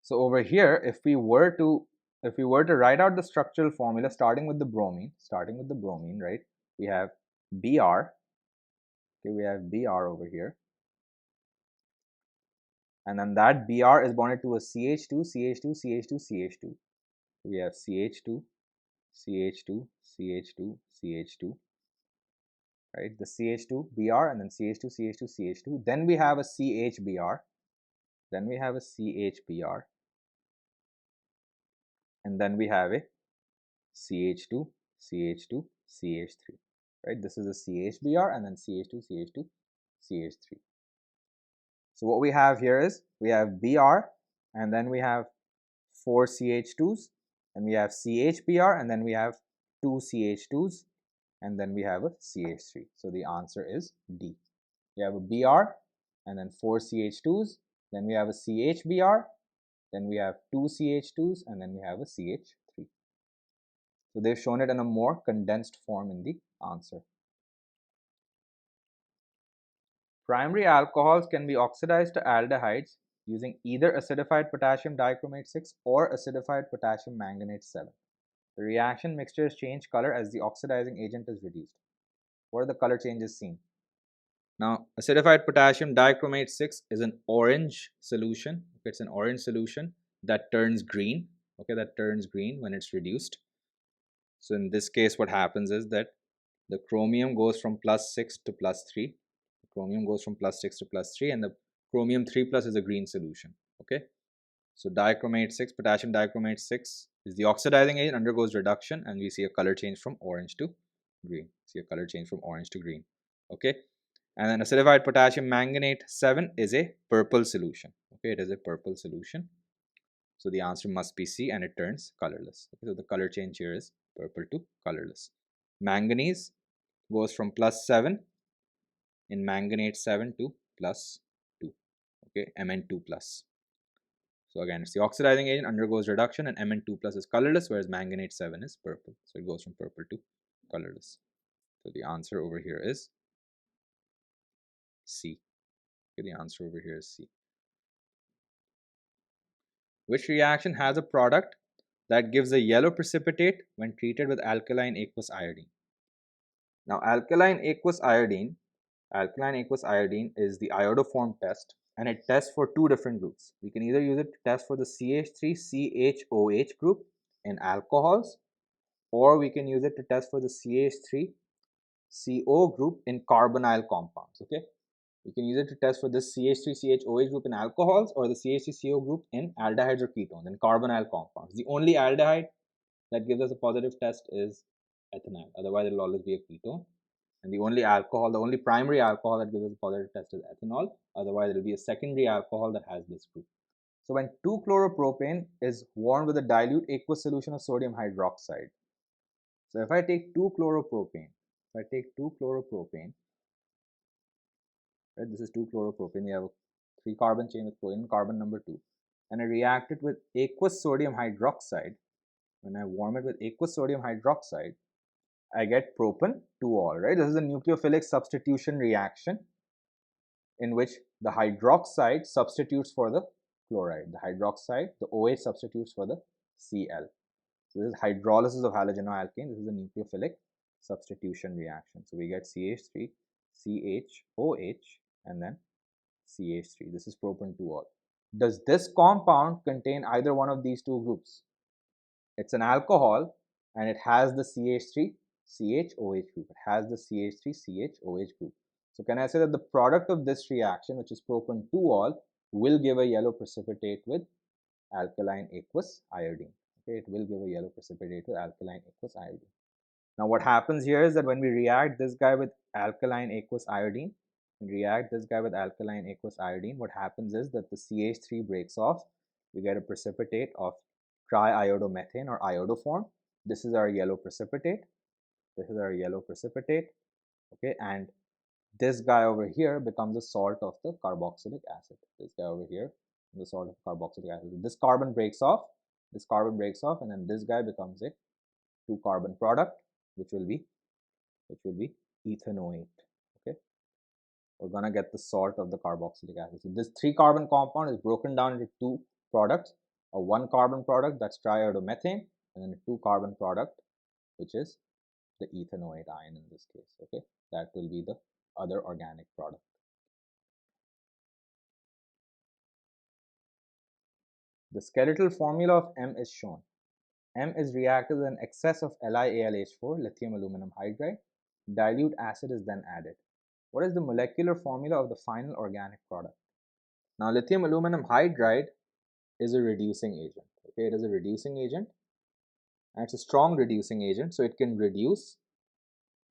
So over here, if we were to write out the structural formula starting with the bromine, right? We have Br. Okay, we have Br over here. And then that Br is bonded to a CH2, CH2, CH2, CH2. We have CH2, CH2, CH2, CH2, right? The CH2 Br and then CH2, CH2, CH2. Then we have a CHBr. Then we have a CHBr. And then we have a CH2, CH2, CH3. Right? This is a CHBr and then CH2, CH2, CH3. So what we have here is we have Br and then we have 4 CH2s and we have CHBr and then we have 2 CH2s and then we have a CH3. So the answer is D. We have a Br and then 4 CH2s, then we have a CHBr, then we have 2 CH2s and then we have a CH3. So they've shown it in a more condensed form in the answer. Primary alcohols can be oxidized to aldehydes using either acidified potassium dichromate 6 or acidified potassium manganate 7. The reaction mixtures change color as the oxidizing agent is reduced. What are the color changes seen? Now, acidified potassium dichromate 6 is an orange solution. It's an orange solution that turns green. Okay, that turns green when it's reduced. So in this case, what happens is that the chromium goes from +6 to +3. Chromium goes from +6 to +3 and the chromium 3+ is a green solution. Okay, so dichromate 6, potassium dichromate 6 is the oxidizing agent, undergoes reduction and we see a color change from orange to green. Okay, and then acidified potassium manganate 7 is a purple solution. Okay, it is a purple solution. So the answer must be C and it turns colorless. Okay, so the color change here is purple to colorless. Manganese goes from +7 in manganate 7 to +2. Okay, Mn2+. So again, it's the oxidizing agent, undergoes reduction, and Mn2+ is colorless, whereas manganate 7 is purple. So it goes from purple to colorless. So the answer over here is C. Okay, the answer over here is C. Which reaction has a product that gives a yellow precipitate when treated with alkaline aqueous iodine? Now, alkaline aqueous iodine is the iodoform test. and it tests for two different groups. We can either use it to test for the CH3CHOH group in alcohols, or we can use it to test for the CH3CO group in carbonyl compounds. Okay, you can use it to test for this CH3CHOH group in alcohols or the CH3CO group in aldehydes or ketones in carbonyl compounds. The only aldehyde that gives us a positive test is ethanol. Otherwise, it will always be a ketone. And the only alcohol, the only primary alcohol that gives us a positive test is ethanol. Otherwise, it will be a secondary alcohol that has this group. So when 2-chloropropane is warmed with a dilute aqueous solution of sodium hydroxide. So if I take 2-chloropropane, right, this is 2-chloropropane, we have a 3-carbon chain with chlorine, carbon number 2, and I react it with aqueous sodium hydroxide. When I warm it with aqueous sodium hydroxide, I get propan-2-ol, right? This is a nucleophilic substitution reaction in which the hydroxide substitutes for the chloride. The hydroxide, the OH substitutes for the Cl. So this is hydrolysis of halogenoalkane. This is a nucleophilic substitution reaction. So we get CH3, CHOH, and then CH3. This is propan-2-ol. Does this compound contain either one of these two groups? It's an alcohol and it has the CH3CHOH group. It has the CH3CHOH group. So can I say that the product of this reaction, which is propan-2-ol, will give a yellow precipitate with alkaline aqueous iodine? Okay, it will give a yellow precipitate with alkaline aqueous iodine. Now what happens here is that when we react this guy with alkaline aqueous iodine, what happens is that the CH3 breaks off. We get a precipitate of triiodomethane or iodoform. This is our yellow precipitate. Okay, and this guy over here becomes a salt of the carboxylic acid. This carbon breaks off, and then this guy becomes a 2-carbon product, which will be ethanoate. Okay, we're gonna get the salt of the carboxylic acid. So this 3-carbon compound is broken down into 2 products: a 1-carbon product, that's triiodomethane, and then a 2-carbon product, which is the ethanoate ion in this case. Okay, that will be the other organic product. The skeletal formula of M is shown. M is reacted with an excess of LiAlH4, lithium aluminum hydride. Dilute acid is then added. What is the molecular formula of the final organic product? Now, lithium aluminum hydride is a reducing agent. Okay, it is a reducing agent, and it's a strong reducing agent, so it can reduce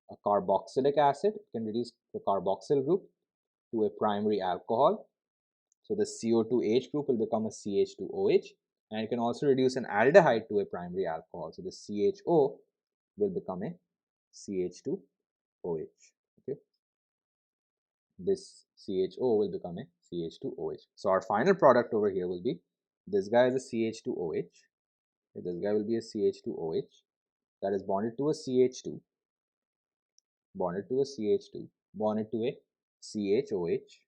a carboxylic acid. It can reduce the carboxyl group to a primary alcohol. So the CO2H group will become a CH2OH, and it can also reduce an aldehyde to a primary alcohol. So the CHO will become a CH2OH. Okay, this CHO will become a CH2OH. So our final product over here will be, this guy is a CH2OH. Okay, this guy will be a CH2OH that is bonded to a CH2, bonded to a CH2, bonded to a CHOH,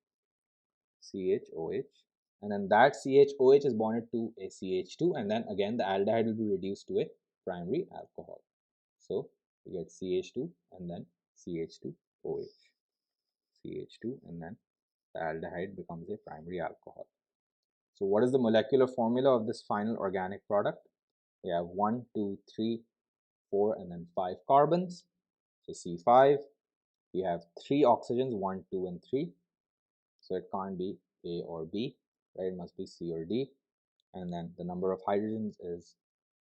and then that CHOH is bonded to a CH2, and then again the aldehyde will be reduced to a primary alcohol. So we get CH2 and then CH2OH, and then the aldehyde becomes a primary alcohol. So what is the molecular formula of this final organic product? We have 1, 2, 3, 4, and then 5 carbons. So C5. We have 3 oxygens, 1, 2, and 3. So it can't be A or B, right? It must be C or D. And then the number of hydrogens is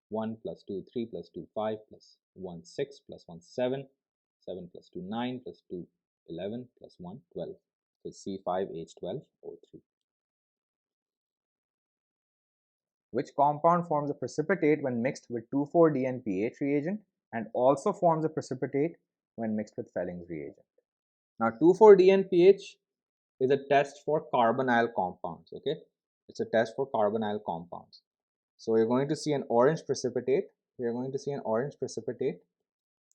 1 plus 2, 3 plus 2, 5 plus 1, 6 plus 1, 7, 7 plus 2, 9 plus 2, 11 plus 1, 12. So C5H12O3. Which compound forms a precipitate when mixed with 2,4-DNPH reagent and also forms a precipitate when mixed with Felling's reagent? Now 2,4-DNPH is a test for carbonyl compounds. Okay, it's a test for carbonyl compounds. So we're going to see an orange precipitate.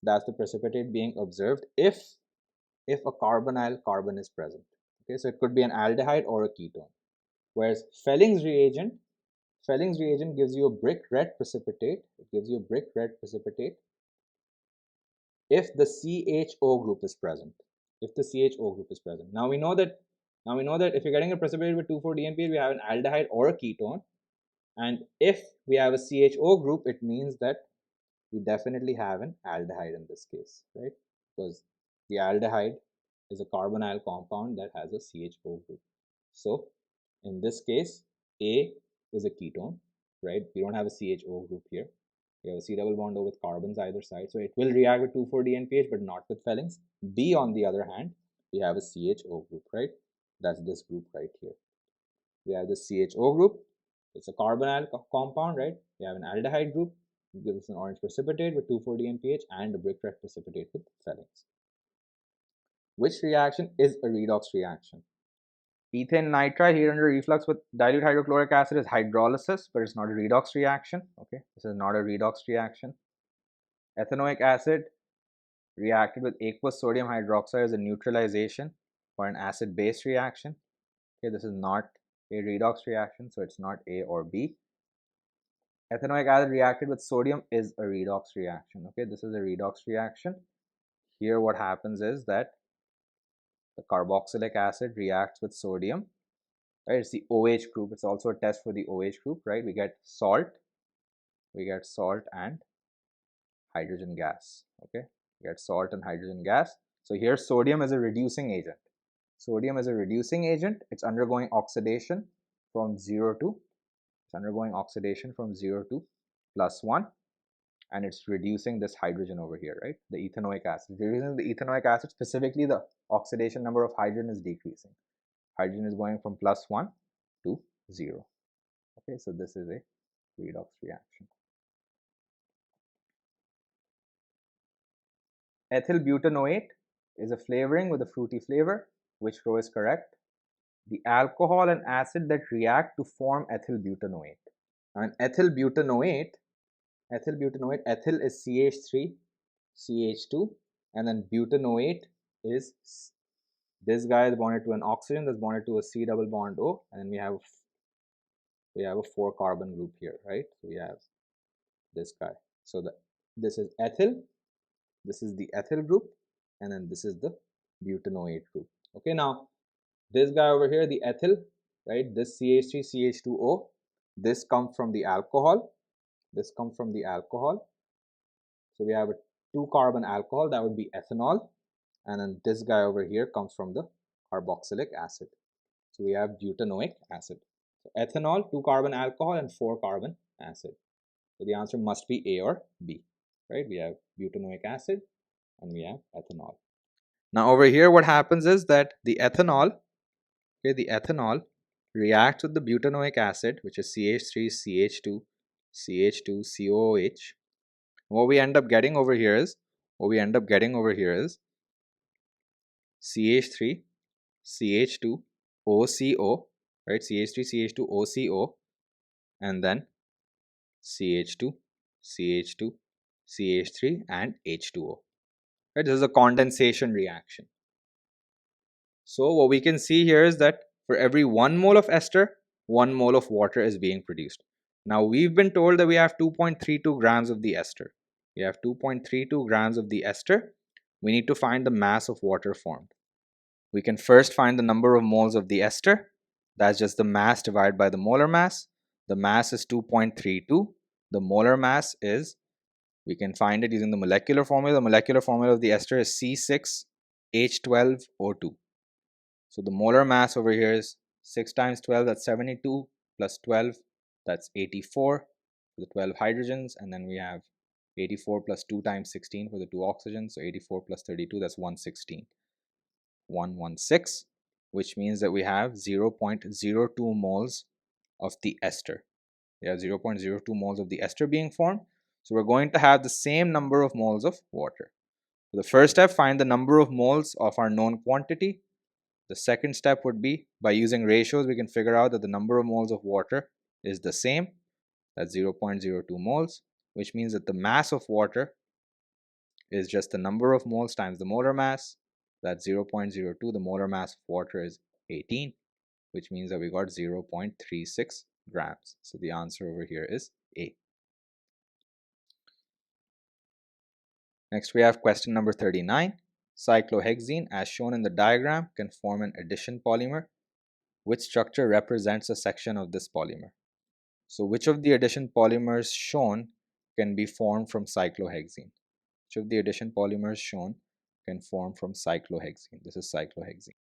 That's the precipitate being observed if a carbonyl carbon is present. Okay, so it could be an aldehyde or a ketone. Whereas Felling's reagent gives you a brick red precipitate. If the CHO group is present. Now we know that Now we know that if you're getting a precipitate with 2,4-DNPH, we have an aldehyde or a ketone. And if we have a CHO group, it means that we definitely have an aldehyde in this case, right? Because the aldehyde is a carbonyl compound that has a CHO group. So in this case, A is a ketone, right? We don't have a CHO group here. We have a C double bond O with carbons either side. So it will react with 2,4-DNPH, but not with phelings. B, on the other hand, we have a CHO group, right? That's this group right here. We have the CHO group. It's a carbonyl compound, right? We have an aldehyde group. It gives us an orange precipitate with 2,4-DNPH and a brick red precipitate with phelings. Which reaction is a redox reaction? Ethane nitride heat under reflux with dilute hydrochloric acid is hydrolysis, but it's not a redox reaction. Okay, this is not a redox reaction. Ethanoic acid reacted with aqueous sodium hydroxide is a neutralization for an acid-base reaction. Okay, this is not a redox reaction, so it's not A or B. Ethanoic acid reacted with sodium is a redox reaction. Okay, this is a redox reaction. Here what happens is that the carboxylic acid reacts with sodium, right? It's the OH group. It's also a test for the OH group, right? We get salt and hydrogen gas. Okay, we get salt and hydrogen gas. So here sodium is a reducing agent. Sodium is a reducing agent. It's undergoing oxidation from 0 to +1, and it's reducing this hydrogen over here, right? The ethanoic acid. Reducing the ethanoic acid, specifically the oxidation number of hydrogen is decreasing. Hydrogen is going from +1 to 0. Okay, so this is a redox reaction. Ethyl butanoate is a flavoring with a fruity flavor. Which row is correct? The alcohol and acid that react to form ethyl butanoate. And ethyl butanoate, ethyl is CH3, CH2, and then butanoate is this guy is bonded to an oxygen that's bonded to a C double bond O, and then we have a 4 carbon group here, right? So we have this guy. So this is ethyl, this is the ethyl group, and then this is the butanoate group. Okay, now this guy over here, the ethyl, right? This CH3, CH2O, this comes from the alcohol. This comes from the alcohol. So we have a 2 carbon alcohol, that would be ethanol, and then this guy over here comes from the carboxylic acid. So we have butanoic acid. So ethanol, 2 carbon alcohol, and 4 carbon acid. So the answer must be A or B, right? We have butanoic acid and we have ethanol. Now over here what happens is that the ethanol reacts with the butanoic acid, which is CH3, CH2, CH2, COOH. What we end up getting over here is CH3, CH2, OCO, right? CH3, CH2, OCO, and then CH2, CH2, CH3, and H2O. Right? This is a condensation reaction. So what we can see here is that for every 1 mole of ester, 1 mole of water is being produced. Now we've been told that we have 2.32 grams of the ester. We have 2.32 grams of the ester. We need to find the mass of water formed. We can first find the number of moles of the ester. That's just the mass divided by the molar mass. The mass is 2.32. The molar mass is, we can find it using the molecular formula. The molecular formula of the ester is C6H12O2. So the molar mass over here is 6 times 12, that's 72, plus 12, that's 84 for the 12 hydrogens, and then we have 84 plus 2 times 16 for the 2 oxygens, so 84 plus 32, that's 116. 116, which means that we have 0.02 moles of the ester. We have 0.02 moles of the ester being formed. So we're going to have the same number of moles of water. So the first step, find the number of moles of our known quantity. The second step would be, by using ratios, we can figure out that the number of moles of water is the same. That's 0.02 moles, which means that the mass of water is just the number of moles times the molar mass. That's 0.02. The molar mass of water is 18, which means that we got 0.36 grams. So the answer over here is A. Next we have question number 39. cyclohexene, as shown in the diagram, can form an addition polymer. Which structure represents a section of this polymer? So which of the addition polymers shown can be formed from cyclohexene? Which of the addition polymers shown can form from cyclohexene? This is cyclohexene.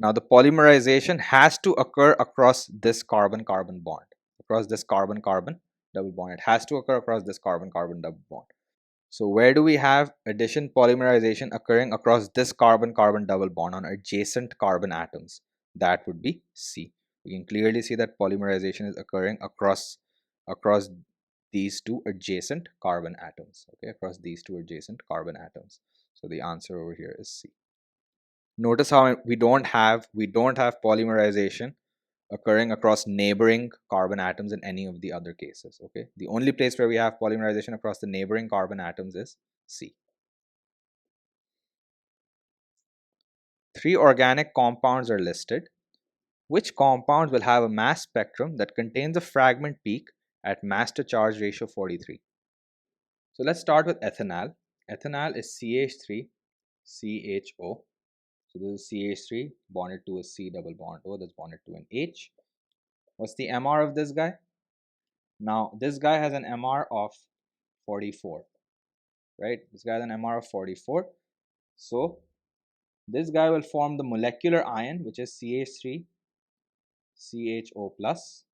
Now the polymerization has to occur across this carbon-carbon bond, across this carbon-carbon double bond. It has to occur across this carbon-carbon double bond. So where do we have addition polymerization occurring across this carbon-carbon double bond on adjacent carbon atoms? That would be C. We can clearly see that polymerization is occurring across these two adjacent carbon atoms. Okay, across these two adjacent carbon atoms. So the answer over here is C. Notice how we don't have polymerization occurring across neighboring carbon atoms in any of the other cases. Okay, the only place where we have polymerization across the neighboring carbon atoms is C. 3 organic compounds are listed. Which compounds will have a mass spectrum that contains a fragment peak at mass to charge ratio 43? So let's start with ethanol. Ethanol is CH3 CHO. So this is CH3 bonded to a C double bond O that's bonded to an H. What's the MR of this guy? Now this guy has an MR of 44, right? This guy has an MR of 44. So this guy will form the molecular ion, which is CH3 CHO plus,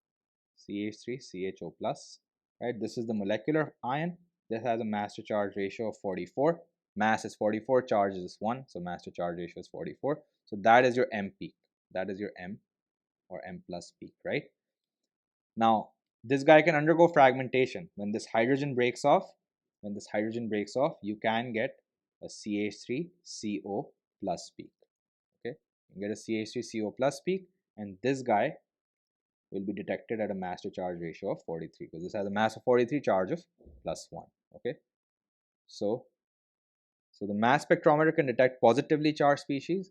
CH3 CHO plus, right? This is the molecular ion. This has a mass to charge ratio of 44. Mass is 44, charge is 1, so mass to charge ratio is 44. So that is your M peak. That is your M or M plus peak, right? Now this guy can undergo fragmentation. When this hydrogen breaks off, you can get a CH3CO plus peak. Okay, you get a CH3CO plus peak, and this guy will be detected at a mass to charge ratio of 43 because this has a mass of 43, charge of +1. Okay, so the mass spectrometer can detect positively charged species.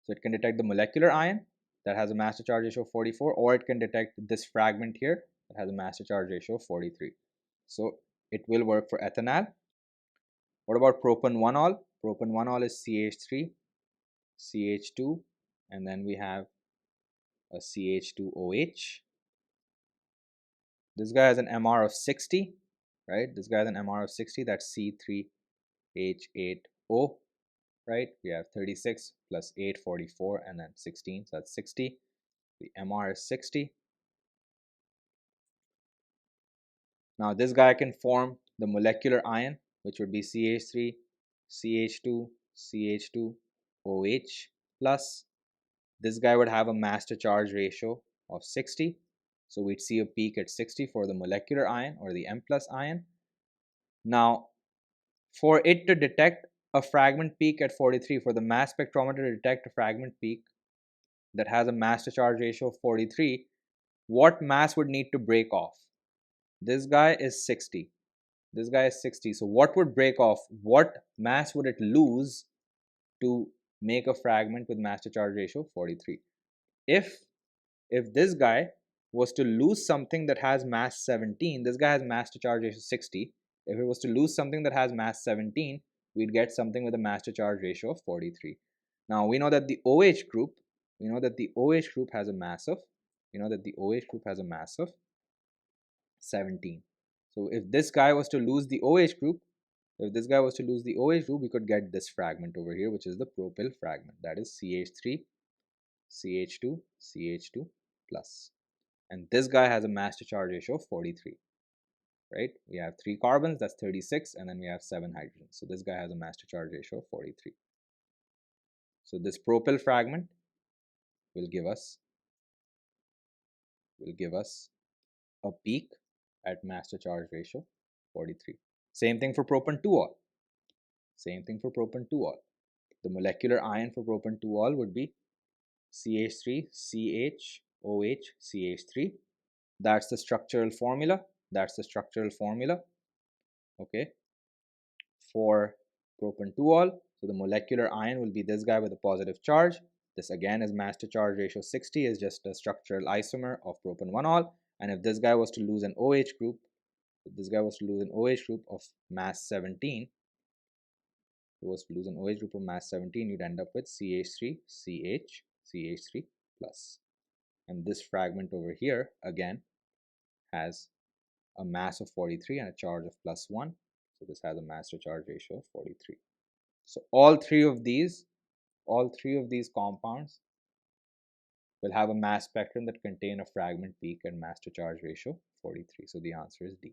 So it can detect the molecular ion that has a mass to charge ratio of 44, or it can detect this fragment here that has a mass to charge ratio of 43. So it will work for ethanol. What about propan-1-ol? Propan-1-ol is CH3 CH2, and then we have a CH2OH. This guy has an MR of 60, right? This guy has an MR of 60, that's C3H8O, right? We have 36 plus 8, 44, and then 16, so that's 60. The MR is 60. Now this guy can form the molecular ion, which would be CH3, CH2, CH2OH plus. This guy would have a mass to charge ratio of 60. So we'd see a peak at 60 for the molecular ion or the M plus ion. Now, for it to detect a fragment peak at 43, for the mass spectrometer to detect a fragment peak that has a mass to charge ratio of 43, what mass would need to break off? This guy is 60. This guy is 60. So what would break off? What mass would it lose to make a fragment with mass to charge ratio 43? If this guy was to lose something that has mass 17, this guy has mass to charge ratio 60. If it was to lose something that has mass 17, we'd get something with a mass to charge ratio of 43. Now we know that the OH group, has a mass of, 17. So if this guy was to lose the OH group, we could get this fragment over here, which is the propyl fragment. That is CH3, CH2, CH2 plus. And this guy has a mass to charge ratio of 43, right? We have 3 carbons, that's 36, and then we have 7 hydrogens. So this guy has a mass to charge ratio of 43. So this propyl fragment will give us a peak at mass to charge ratio 43. Same thing for propan-2-ol. The molecular ion for propan-2-ol would be CH3 CHOH CH3. That's the structural formula. Okay, for propan-2-ol. So the molecular ion will be this guy with a positive charge. This again is mass to charge ratio 60, is just a structural isomer of propan-1-ol. And if this guy was to lose an OH group, of mass 17, was to lose an OH group of mass 17, you'd end up with CH3, CH, CH3 plus. And this fragment over here, again, has a mass of 43 and a charge of +1. So this has a mass to charge ratio of 43. So all three of these compounds will have a mass spectrum that contain a fragment peak and mass to charge ratio 43. So the answer is D.